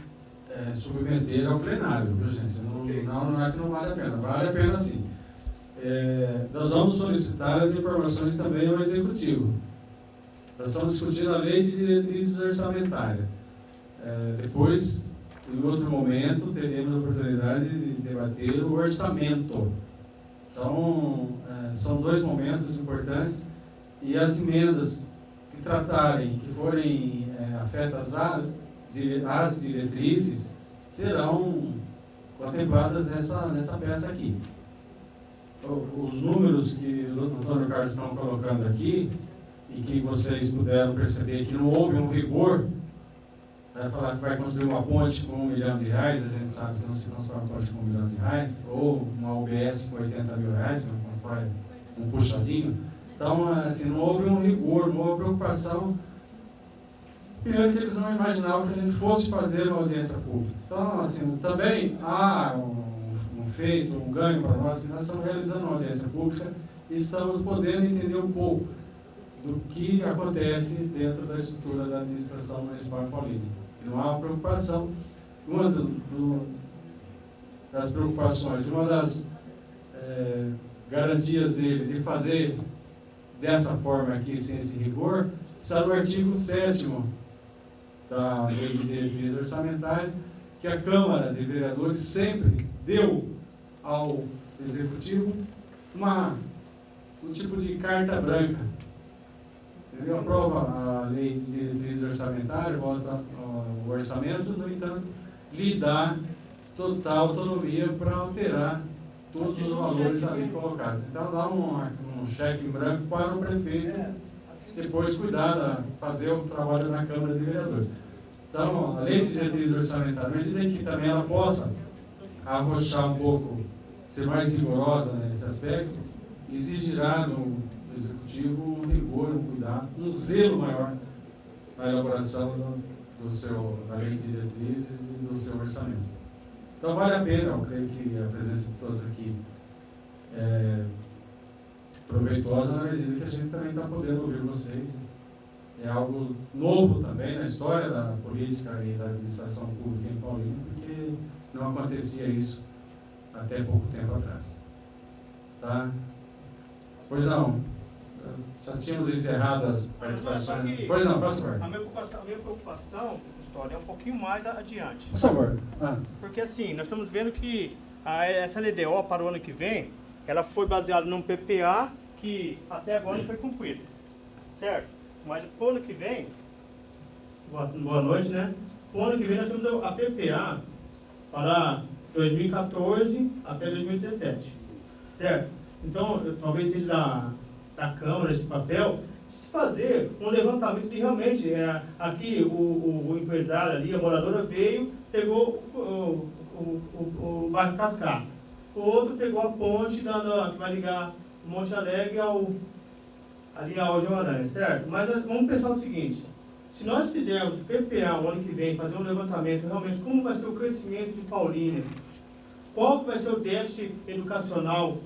submeter ao plenário, viu, gente? Não é que não vale a pena, vale a pena sim. Nós vamos solicitar as informações também ao Executivo. Nós estamos discutindo a lei de diretrizes orçamentárias. Depois, em outro momento, teremos a oportunidade de debater o orçamento. Então, são dois momentos importantes e as emendas que tratarem, que forem afetas às diretrizes, serão contempladas nessa peça aqui. Os números que o Antônio Carlos estão colocando aqui, e que vocês puderam perceber que não houve um rigor, vai falar que vai construir uma ponte com R$1 milhão, a gente sabe que não se constrói uma ponte com R$1 milhão, ou uma UBS com R$80 mil, não constrói um puxadinho. Então, assim, não houve um rigor, não houve preocupação. Primeiro que eles não imaginavam que a gente fosse fazer uma audiência pública. Então, assim, também há um feito, um ganho para nós, que nós estamos realizando uma audiência pública e estamos podendo entender um pouco do que acontece dentro da estrutura da administração municipal de Paulínia. Não há uma preocupação. Uma das preocupações, uma das garantias dele de fazer dessa forma aqui, sem esse rigor, está no artigo 7º da Lei de Diretrizes Orçamentárias, que a Câmara de Vereadores sempre deu ao Executivo um tipo de carta branca. Entendeu? Aprova a Lei de Diretrizes Orçamentárias, vota o orçamento, no entanto, lhe dá total autonomia para alterar todos os valores ali colocados. Então, dá um cheque em branco para o prefeito depois cuidar de fazer o trabalho na Câmara de Vereadores. Então, a Lei de Diretrizes Orçamentárias, à medida que também ela possa arrochar um pouco, ser mais rigorosa nesse aspecto, exigirá no Executivo um rigor, um cuidado, um zelo maior na elaboração da Lei de Diretrizes e do seu orçamento. Então, vale a pena, eu creio que a presença de todos aqui é proveitosa na medida que a gente também está podendo ouvir vocês. É algo novo também na história da política e da administração pública em Paulínia, porque não acontecia isso até pouco tempo atrás. Tá? Pois não. Já tínhamos encerrado as participações. Pois não, faça favor. A minha preocupação, história, é um pouquinho mais adiante. Por favor. Porque assim, nós estamos vendo que essa LDO para o ano que vem, ela foi baseada num PPA que até agora não foi cumprido. Certo? Mas para o ano que vem, boa noite, né? Para o ano que vem nós temos a PPA para 2014 até 2017. Certo? Então, talvez seja da Câmara esse papel, se fazer um levantamento de realmente, aqui o empresário ali, a moradora veio, pegou o bairro Cascata. O outro pegou a ponte que vai ligar Monte Alegre ali ao João Aranha, certo? Mas nós vamos pensar o seguinte, se nós fizermos o PPA o ano que vem, fazer um levantamento realmente, como vai ser o crescimento de Paulínia, qual vai ser o déficit educacional,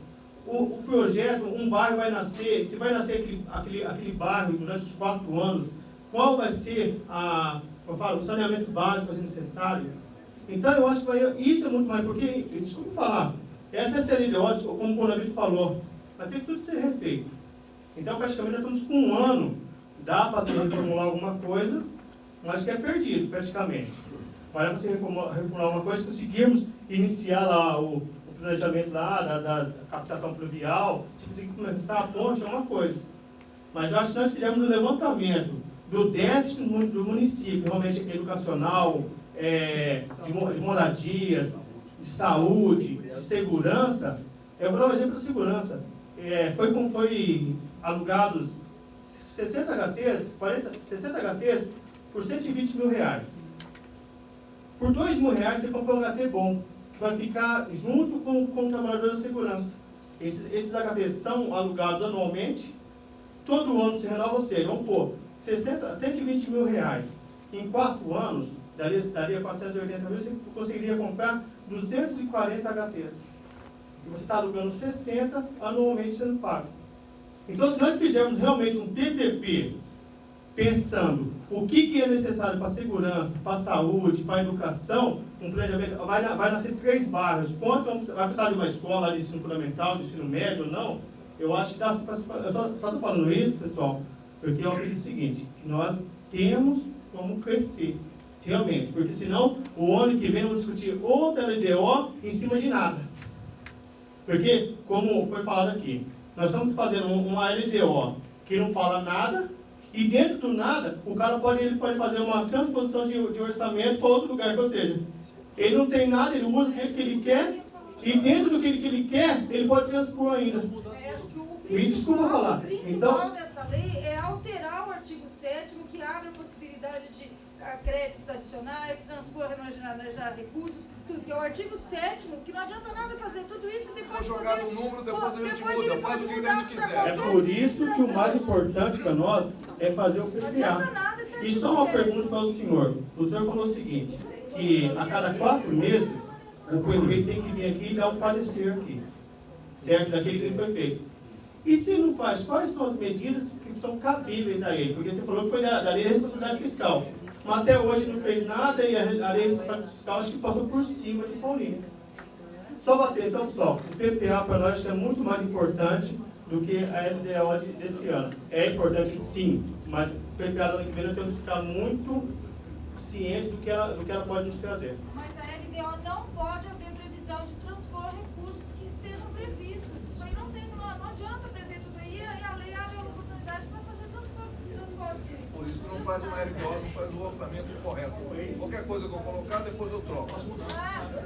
o projeto, um bairro vai nascer, se vai nascer aquele bairro durante os 4 anos, qual vai ser o saneamento básico vai ser necessário. Então eu acho que isso é muito mais, porque, desculpa falar, essa LDO, como o Bonavito falou, vai ter que tudo ser refeito. Então praticamente nós estamos com 1 ano, dá para se reformular alguma coisa, mas que é perdido praticamente. Mas dá para se reformular alguma coisa, conseguirmos iniciar lá o planejamento lá da captação pluvial, se conseguir começar a ponte é uma coisa. Mas eu acho que se nós fizermos um levantamento do déficit do município, realmente educacional, de moradias, de saúde, de segurança. Eu vou dar um exemplo de segurança. Foi alugado 60 HTs, 60 HTs por R$120 mil. Por R$2.000 você compra um HT bom, que vai ficar junto com o trabalhador da segurança. Esses HTs são alugados anualmente, todo ano se renova você. Vamos pôr 120 mil reais. Em 4 anos, daria 480 mil, você conseguiria comprar 240 HTs. E você está alugando 60 anualmente sendo pago. Então, se nós fizermos realmente um PPP, pensando o que é necessário para a segurança, para a saúde, para a educação, um planejamento, vai nascer 3 bairros. Quanto vai precisar de uma escola de ensino fundamental, de ensino médio ou não? Eu acho que dá para... Eu só estou falando isso, pessoal, porque eu acredito o seguinte, que nós temos como crescer, realmente, porque senão o ano que vem vamos discutir outra LDO em cima de nada. Porque, como foi falado aqui, nós estamos fazendo uma LDO que não fala nada, e dentro do nada, o cara pode fazer uma transposição de orçamento para outro lugar, ou seja, ele não tem nada, ele usa do jeito que ele quer, e dentro do que ele quer, ele pode transpor ainda. Me desculpa falar. O principal dessa lei é alterar o artigo 7º, que abre a possibilidade de créditos adicionais, transpor, remanejar recursos, tudo, que é o artigo 7º, que não adianta nada fazer tudo isso e depois jogar no número, depois a gente muda, faz o que a gente quiser. É por isso que o mais importante para nós é fazer o PPA. E só uma pergunta para o senhor. O senhor falou o seguinte, que a cada 4 meses, o prefeito tem que vir aqui e dar um parecer aqui, certo? Daquele que foi feito. E se não faz, quais são as medidas que são cabíveis a ele? Porque você falou que foi da lei de responsabilidade fiscal. Mas até hoje não fez nada e a lei de responsabilidade fiscal acho que passou por cima de Paulinho. Só bater, então, pessoal, o PPA para nós é muito mais importante do que a LDO desse ano. É importante sim, mas o PPA do ano que vem nós temos que ficar muito cientes do que ela pode nos trazer. Mas a LDO não pode haver previsão de transpor recursos que estejam previstos. Isso aí não adianta prever tudo aí, e a lei abre a oportunidade para fazer transporte. Por isso que não faz uma LDO, não faz o orçamento correto. Qualquer coisa que eu colocar, depois eu troco.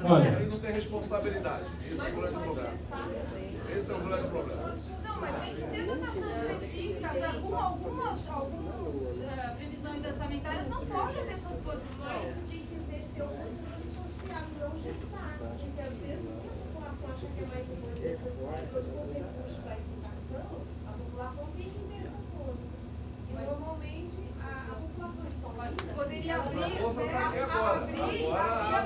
Olha. Aí não tem responsabilidade. Esse é o grande problema. Esse é o grande problema. Não, mas tem que ter dotação específica para algumas previsões orçamentárias não pode haver transposição. Isso tem que exercer o controle social, não gestar. Porque às vezes o que a população acha que é mais importante, quando for recurso para a educação, a população tem que ter essa força. E normalmente a população poderia abrir a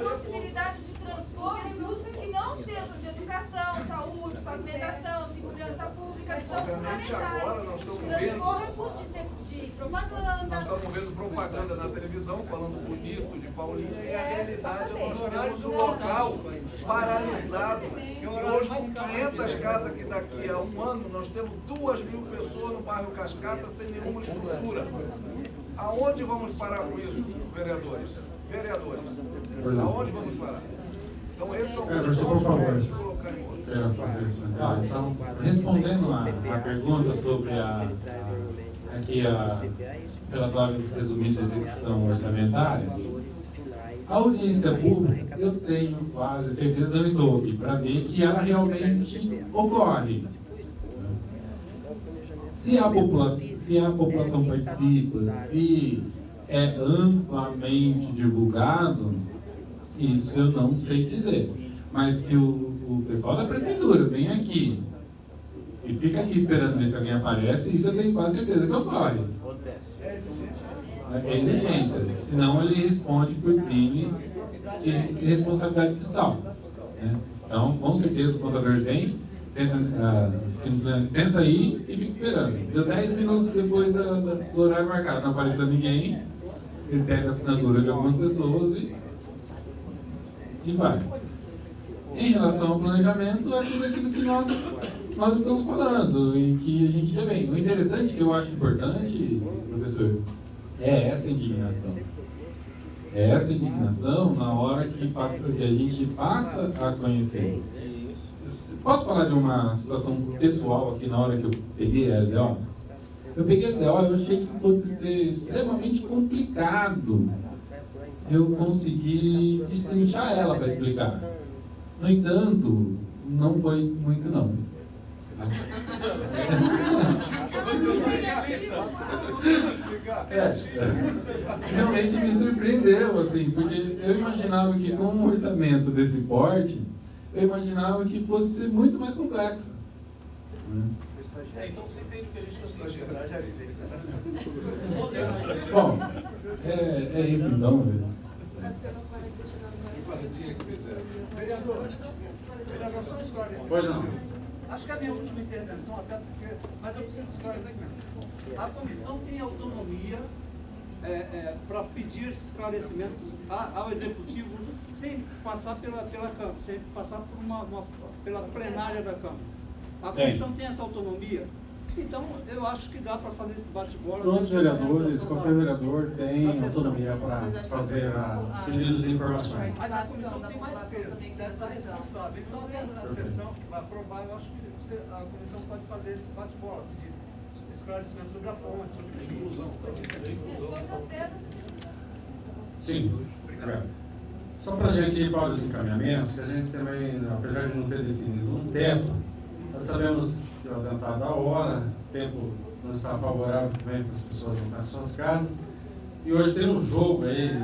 possibilidade de transpor recursos que não sejam de educação, saúde, pavimentação, segurança pública, que são fundamentais. Transpor recursos de propaganda. Nós estamos vendo propaganda na televisão, falando bonito de Paulinha, e a realidade nós temos o local paralisado. E hoje, com 500 casas, que daqui a um ano nós temos 2.000 pessoas no bairro Cascata sem nenhuma estrutura. Aonde vamos parar com isso, vereadores? Vereadores, aonde vamos parar? Então, esse é o Everson, por favor. Quero fazer isso. Então, respondendo a pergunta sobre aqui a relatório presumido de execução orçamentária, a audiência pública, eu tenho quase certeza, não estou aqui, para ver que ela realmente ocorre. Se a população participa, se é amplamente divulgado, isso eu não sei dizer. Mas que o pessoal da prefeitura vem aqui e fica aqui esperando ver se alguém aparece, isso eu tenho quase certeza que ocorre. É exigência, senão ele responde por crime de responsabilidade fiscal. Né? Então, com certeza o contador vem, senta aí e fica esperando. Deu 10 minutos depois do horário marcado, não apareceu ninguém, ele pega a assinatura de algumas pessoas e vai. Em relação ao planejamento, é tudo aquilo que nós estamos falando e que a gente já vem. O interessante que eu acho importante, professor, é essa indignação. É essa indignação na hora que a gente passa a conhecer. Posso falar de uma situação pessoal aqui na hora que eu peguei a LDO? Eu peguei a LDO e eu achei que fosse ser extremamente complicado eu consegui destrinchar ela para explicar. No entanto, não foi muito não. Realmente me surpreendeu, assim, porque eu imaginava que com um orçamento desse porte, eu imaginava que fosse ser muito mais complexo. Então você entende o que a gente está sentindo. Bom, é isso então, velho. Vereador, só um esclarecimento. Pois não. Acho que é a minha última intervenção, até porque, mas eu preciso esclarecimento. A comissão tem autonomia para pedir esclarecimentos ao executivo sem passar pela Câmara, sem passar por pela plenária da Câmara. A comissão tem essa autonomia. Então, eu acho que dá para fazer esse bate-bola. Todos os vereadores, qualquer vereador tem autonomia para fazer pedido de informações. Mas a comissão tem mais peso, está responsável. Então, até na sessão que vai aprovar, eu acho que a comissão pode fazer esse bate-bola, pedir esclarecimento sobre a fonte, sobre a inclusão. Sim, obrigado. Só para a gente ir para os encaminhamentos, que a gente também, apesar de não ter definido um teto, nós sabemos que o ausentado da hora, o tempo não está favorável também para as pessoas voltarem às suas casas. E hoje tem um jogo aí,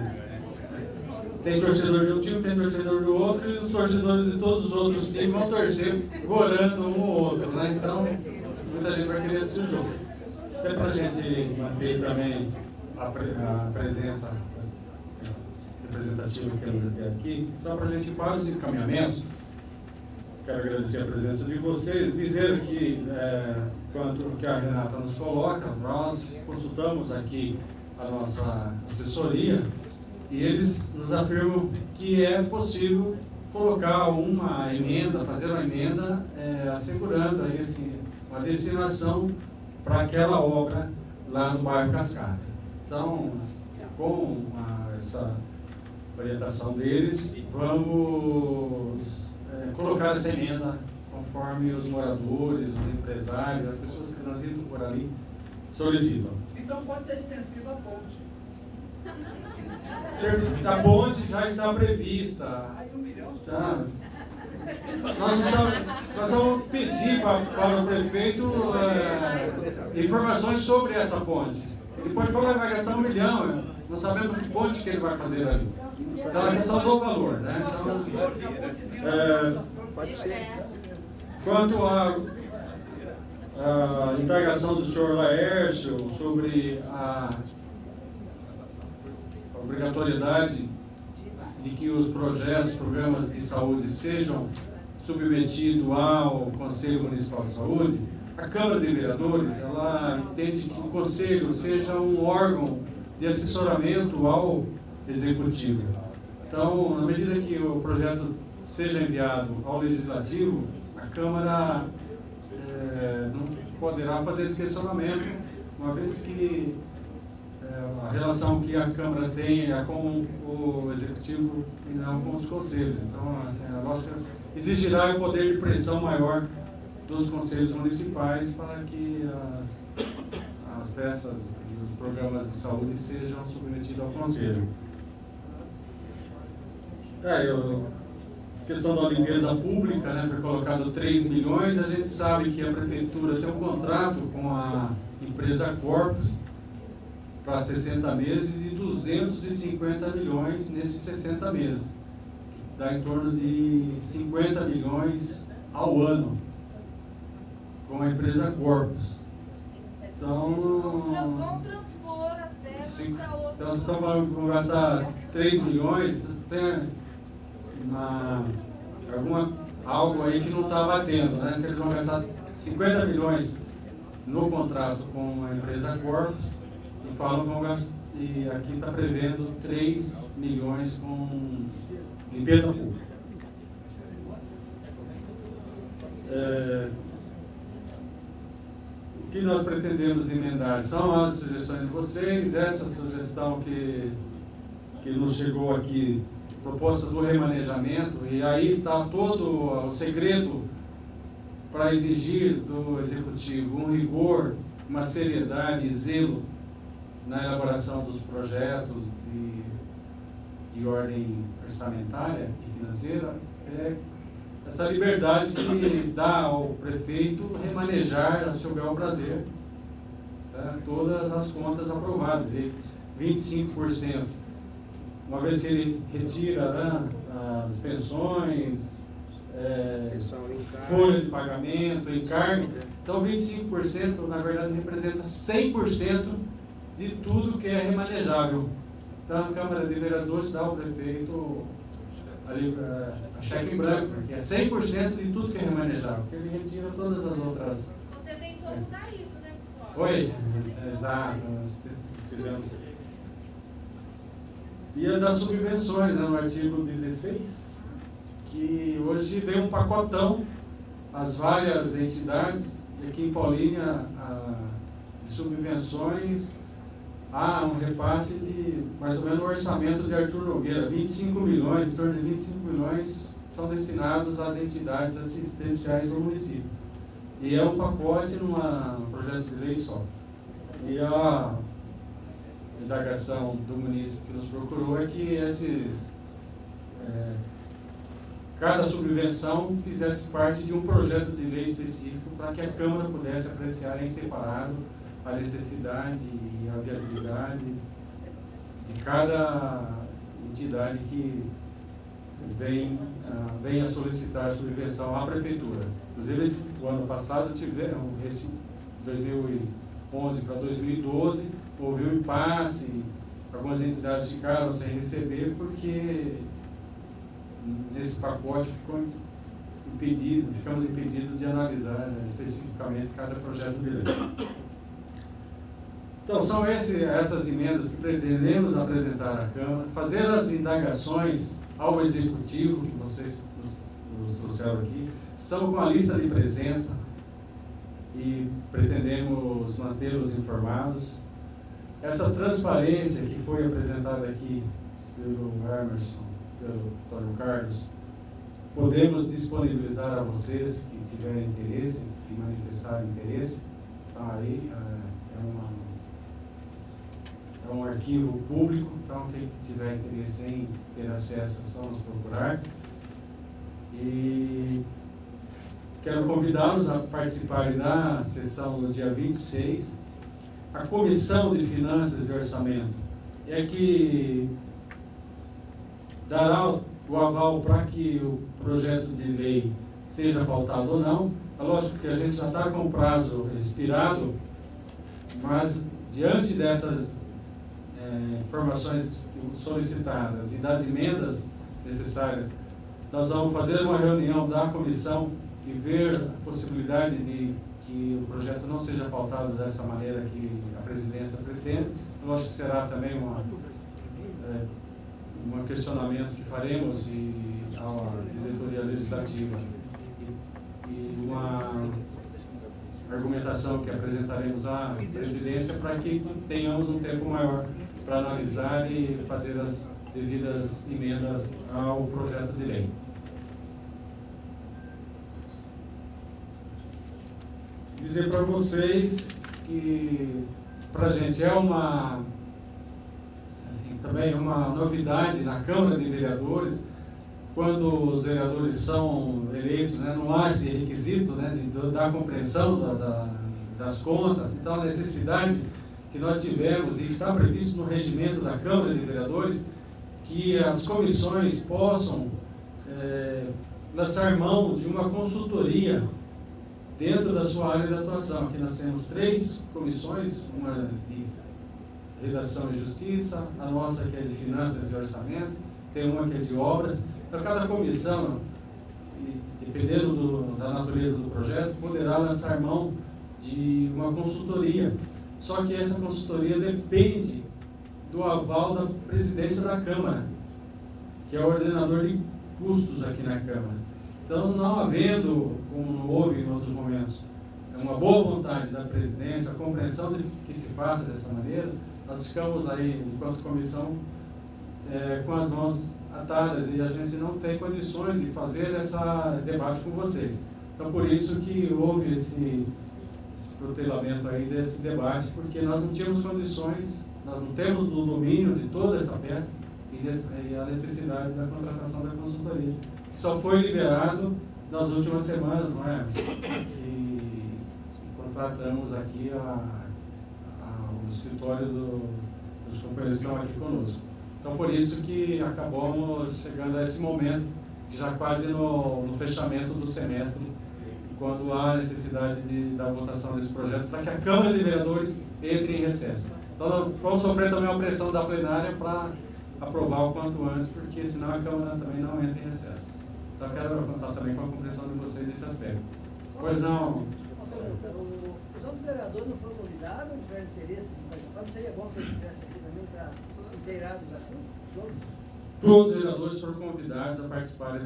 tem torcedor de um time, tem torcedor do outro, e os torcedores de todos os outros times vão torcer, gorando um ou outro, né? Então, muita gente vai querer assistir o jogo. Até para a gente manter também a presença representativa que temos até aqui, só para a gente ir para os encaminhamentos. Quero agradecer a presença de vocês, dizer que, quanto ao que a Renata nos coloca, nós consultamos aqui a nossa assessoria e eles nos afirmam que é possível colocar uma emenda, fazer uma emenda assegurando aí, assim, uma destinação para aquela obra lá no bairro Cascata. Então, com essa orientação deles, vamos colocar essa emenda conforme os moradores, os empresários, as pessoas que transitam por ali solicitam. Então pode ser extensiva a ponte. A ponte já está prevista. Já. Nós vamos pedir para o prefeito informações sobre essa ponte. Ele pode falar que vai gastar 1 milhão, não sabendo que ponte que ele vai fazer ali. Então é questão do valor, né? Então, quanto à indagação do senhor Laércio sobre a obrigatoriedade de que os programas de saúde sejam submetidos ao Conselho Municipal de Saúde, a Câmara de Vereadores, ela entende que o Conselho seja um órgão de assessoramento ao Executivo. Então, na medida que o projeto seja enviado ao Legislativo, a Câmara não poderá fazer esse questionamento, uma vez que a relação que a Câmara tem é com o Executivo e não com os Conselhos. Então, assim, a lógica exigirá o poder de pressão maior dos Conselhos Municipais para que as peças e os programas de saúde sejam submetidos ao Conselho. Questão da limpeza pública, né, foi colocado 3 milhões, a gente sabe que a Prefeitura tem um contrato com a empresa Corpus para 60 meses e 250 milhões nesses 60 meses. Dá em torno de 50 milhões ao ano com a empresa Corpus. Então, Vocês vão transpor as verbas para outras. Então, vocês estão falando que vão gastar 3 milhões, tem algo aí que não está batendo, né? Se eles vão gastar 50 milhões no contrato com a empresa Corpus, e falam vão gastar, e aqui está prevendo 3 milhões com limpeza pública. O que nós pretendemos emendar são as sugestões de vocês, essa sugestão que nos chegou aqui, proposta do remanejamento, e aí está todo o segredo para exigir do Executivo um rigor, uma seriedade e zelo na elaboração dos projetos de ordem orçamentária e financeira é essa liberdade que dá ao prefeito remanejar a seu bel prazer, tá, todas as contas aprovadas, e 25%. Uma vez que ele retira, né, as pensões, folha de pagamento, encargo, então 25% na verdade representa 100% de tudo que é remanejável. Então a Câmara de Vereadores dá ao prefeito a cheque em branco, porque é 100% de tudo que é remanejável, porque ele retira todas as outras. Você tentou mudar isso, né, Custódio? Oi, exato, fizemos. E a das subvenções, né, no artigo 16, que hoje vem um pacotão, as várias entidades, e aqui em Paulínia, de subvenções, há um repasse de mais ou menos o orçamento de Arthur Nogueira, 25 milhões, em torno de 25 milhões são destinados às entidades assistenciais do município. E é um pacote num projeto de lei só. E a indagação do município que nos procurou é que cada subvenção fizesse parte de um projeto de lei específico para que a Câmara pudesse apreciar em separado a necessidade e a viabilidade de cada entidade que venha solicitar subvenção à Prefeitura. Inclusive, o ano passado, esse 2011 para 2012, houve um impasse, algumas entidades ficaram sem receber, porque nesse pacote ficamos impedidos de analisar, né, especificamente cada projeto de lei. Então, são essas emendas que pretendemos apresentar à Câmara, fazer as indagações ao Executivo, que vocês nos trouxeram aqui, estamos com a lista de presença e pretendemos mantê-los informados. Essa transparência que foi apresentada aqui pelo Emerson, pelo Antônio Carlos, podemos disponibilizar a vocês que tiverem interesse, que manifestarem interesse. Então, aí é um arquivo público, então quem tiver interesse em ter acesso é só nos procurar. E quero convidá-los a participarem da sessão no dia 26. A Comissão de Finanças e Orçamento é que dará o aval para que o projeto de lei seja pautado ou não. É lógico que a gente já está com o prazo expirado, mas diante dessas informações solicitadas e das emendas necessárias, nós vamos fazer uma reunião da comissão e ver a possibilidade de que o projeto não seja pautado dessa maneira que a presidência pretende. Lógico que será também um questionamento que faremos à diretoria legislativa e uma argumentação que apresentaremos à presidência para que tenhamos um tempo maior para analisar e fazer as devidas emendas ao projeto de lei. Dizer para vocês que para a gente é também uma novidade na Câmara de Vereadores, quando os vereadores são eleitos, né, não há esse requisito, né, da compreensão das contas. Então, a necessidade que nós tivemos, e está previsto no regimento da Câmara de Vereadores, que as comissões possam lançar mão de uma consultoria dentro da sua área de atuação. Aqui nós temos 3 comissões, uma de Redação e Justiça, a nossa que é de Finanças e Orçamento, tem uma que é de Obras. Então, cada comissão, dependendo da natureza do projeto, poderá lançar mão de uma consultoria. Só que essa consultoria depende do aval da presidência da Câmara, que é o ordenador de custos aqui na Câmara. Então, não havendo, como houve em outros momentos, uma boa vontade da presidência, a compreensão de que se faça dessa maneira, nós ficamos aí, enquanto comissão, com as mãos atadas, e a gente não tem condições de fazer esse debate com vocês. Então, por isso que houve esse protelamento aí desse debate, porque nós não tínhamos condições, nós não temos o domínio de toda essa peça, e a necessidade da contratação da consultoria. Só foi liberado nas últimas semanas, não é? E contratamos aqui o escritório dos companheiros que estão aqui conosco. Então, por isso que acabamos chegando a esse momento, já quase no fechamento do semestre, quando há necessidade da votação desse projeto, para que a Câmara de Vereadores entre em recesso. Então, vamos sofrer também uma pressão da plenária para aprovar o quanto antes, porque senão a Câmara também não entra em recesso. Então, quero contar também com a compreensão de vocês nesse aspecto. Pois não. Os outros vereadores não foram convidados, não tiveram interesse de participar, não seria bom que eles estivessem aqui também para inteirar dos assuntos? Todos os vereadores foram convidados a participarem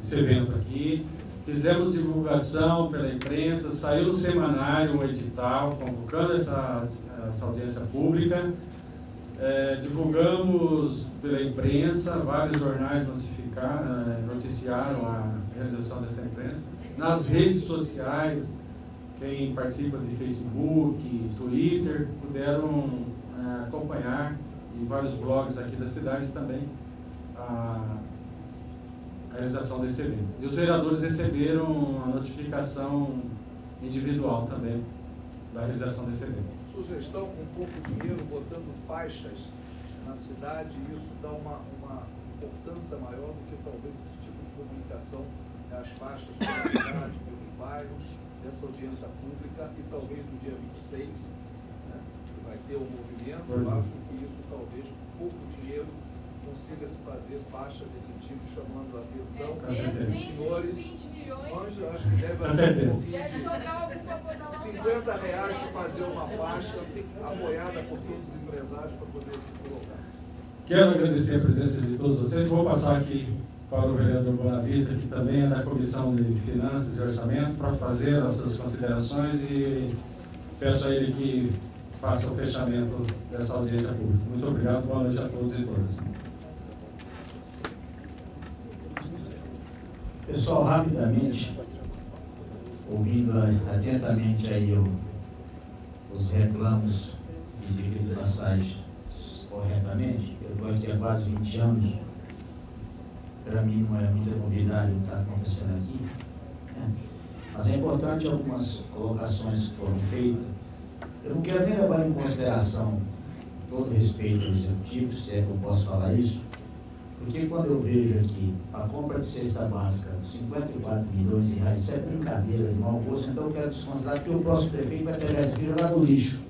desse evento aqui. Fizemos divulgação pela imprensa, saiu no semanário um edital convocando essa audiência pública. Divulgamos pela imprensa, vários jornais noticiaram a realização dessa imprensa. Nas redes sociais, quem participa de Facebook, Twitter, puderam acompanhar, e vários blogs aqui da cidade também, a realização desse evento. E os vereadores receberam a notificação individual também da realização desse evento. Sugestão, com pouco dinheiro, botando faixas na cidade, isso dá uma importância maior do que talvez esse tipo de comunicação, as faixas pela cidade, pelos bairros, dessa audiência pública, e talvez no dia 26, né, que vai ter um movimento. Eu acho que isso talvez, com pouco dinheiro, consiga se fazer faixa desse tipo, chamando a atenção dos senhores. 20 milhões. Mas eu acho que deve sobrar alguma coisa lá. R$50 para fazer uma faixa apoiada por todos os empresários para poder se colocar. Quero agradecer a presença de todos vocês. Vou passar aqui para o vereador Bonavita, que também é da Comissão de Finanças e Orçamento, para fazer as suas considerações, e peço a ele que faça o fechamento dessa audiência pública. Muito obrigado, boa noite a todos e todas. Pessoal, rapidamente, ouvindo atentamente aí os reclamos e de passagem corretamente, eu estou aqui há quase 20 anos, para mim não é muita novidade o que está acontecendo aqui, né? Mas é importante algumas colocações que foram feitas. Eu não quero nem levar em consideração todo respeito ao executivo, se é que eu posso falar isso, porque quando eu vejo aqui a compra de cesta básica, 54 milhões de reais, isso é brincadeira de mau gosto, então eu quero desconsiderar que o próximo prefeito vai pegar isso aqui e jogar no lixo.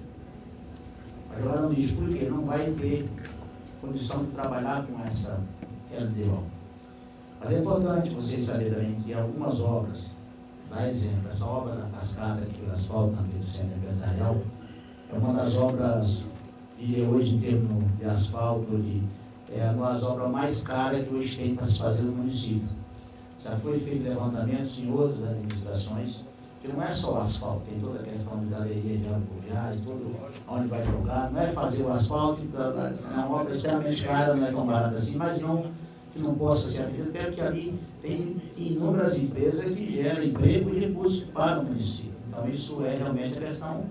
Vai jogar no lixo, porque não vai ter condição de trabalhar com essa LDO. Mas é importante vocês saberem também que algumas obras, dá exemplo, essa obra da cascata aqui do asfalto, naquele centro empresarial, é uma das obras, e hoje em termos de asfalto, é uma das obras mais caras que hoje tem para se fazer no município. Já foi feito levantamentos em outras administrações, que não é só o asfalto, tem toda a questão de galeria de rodoviárias, tudo onde vai jogar, não é fazer o asfalto, é uma obra extremamente cara, não é tão barata assim, mas não que não possa ser feita, até porque ali tem inúmeras empresas que geram emprego e recursos para o município. Então isso é realmente a questão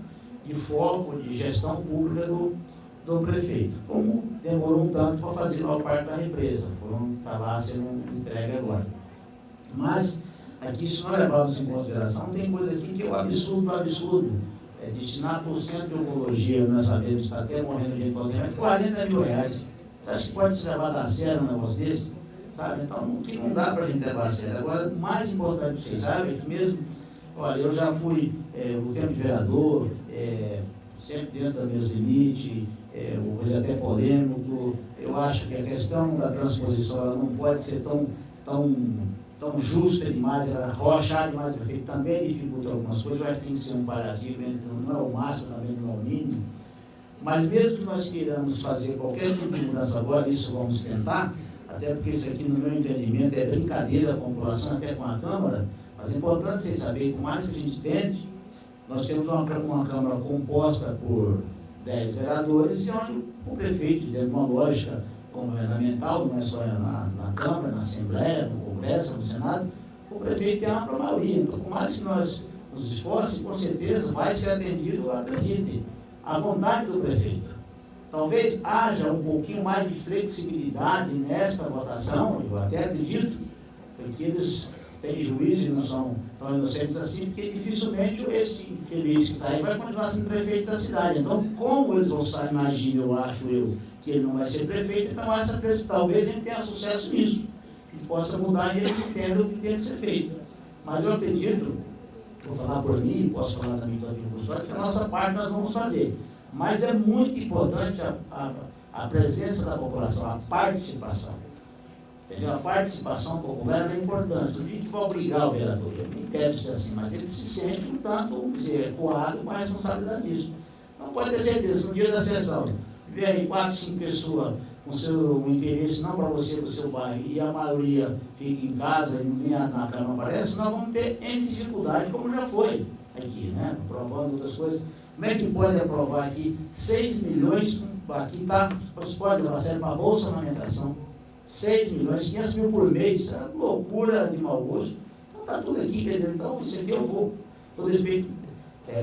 de foco, de gestão pública do prefeito. Como demorou um tanto para fazer lá o parque da represa, está lá sendo entregue agora. Mas aqui, se nós levarmos em consideração, tem coisa aqui que é um absurdo do absurdo. Destinar por cento de oncologia, nós sabemos que está até morrendo gente qualquer, 40 mil reais. Você acha que pode se levar a sério um negócio desse? Sabe? Então, não dá para a gente levar a sério. Agora, o mais importante que vocês sabem é que mesmo, olha, eu já fui no tempo de vereador, sempre dentro dos meus limites, coisa até polêmico. Eu acho que a questão da transposição ela não pode ser tão justa demais, ela arrochar demais, porque também dificulta algumas coisas. Eu acho que tem que ser um paliativo, não é o máximo, também não é o mínimo. Mas mesmo que nós queiramos fazer qualquer tipo de mudança agora, isso vamos tentar, até porque isso aqui, no meu entendimento, é brincadeira com a população, até com a Câmara, mas é importante vocês saberem, por mais que a gente tente, nós temos uma Câmara composta por 10 vereadores, e onde o prefeito, dentro de uma lógica governamental, não é só na Câmara, na Assembleia, no Congresso, no Senado, o prefeito tem uma maioria. Então, por mais que nós nos esforcemos, com certeza vai ser atendido, acredite, à vontade do prefeito. talvez haja um pouquinho mais de flexibilidade nesta votação, eu até acredito, porque eles têm juízo e não são tão inocentes assim, porque dificilmente esse infeliz que está aí vai continuar sendo prefeito da cidade. Então, como eles vão estar, imagino, eu acho que ele não vai ser prefeito, então talvez a gente tenha sucesso nisso, que possa mudar e ele entenda o que tem que ser feito. Mas eu acredito, vou falar por mim, posso falar também do agricultor, que a nossa parte nós vamos fazer. Mas é muito importante a presença da população, a participação. Entendeu? A participação popular é importante. Não digo que vai obrigar o vereador, ele nem deve ser assim, mas ele se sente um tanto, vamos dizer, coado com a responsabilidade disso. Então pode ter certeza, no dia da sessão, vier aí 4, 5 pessoas com seu interesse, não para você, para o seu bairro, e a maioria fica em casa e nem na Câmara aparece, nós vamos ter N dificuldade, como já foi aqui, né? Aprovando outras coisas. Como é que pode aprovar aqui 6 milhões, aqui está, você pode levar sério para a Bolsa de Alimentação, 6 milhões, 500 mil por mês, isso é loucura de mau gosto. Então está tudo aqui, quer dizer, então isso aqui eu vou, todo respeito,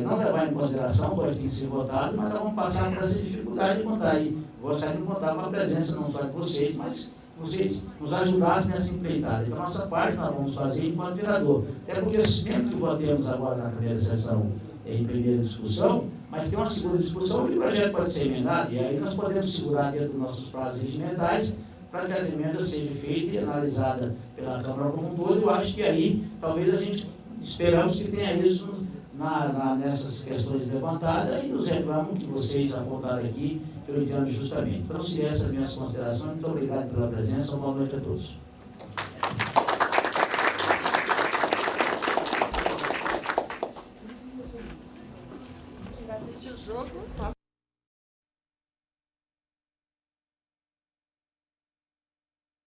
não levar em consideração, pode ter que ser votado, mas nós vamos passar por essa dificuldade de contar aí. Gostaria de contar com a presença não só de vocês, mas vocês nos ajudassem nessa empreitada. Então, a nossa parte nós vamos fazer enquanto vereador. Até porque, mesmo que votemos agora na primeira sessão, em primeira discussão, mas tem uma segunda discussão e o projeto pode ser emendado, e aí nós podemos segurar dentro dos nossos prazos regimentais para que as emendas sejam feitas e analisadas pela Câmara como um todo. Eu acho que aí, talvez a gente, esperamos que tenha isso nessas questões levantadas, e nos reclamam que vocês apontaram aqui, que eu entendo justamente. Então, se essas minhas considerações, muito obrigado pela presença, uma boa noite a todos. Quem vai assistir o jogo?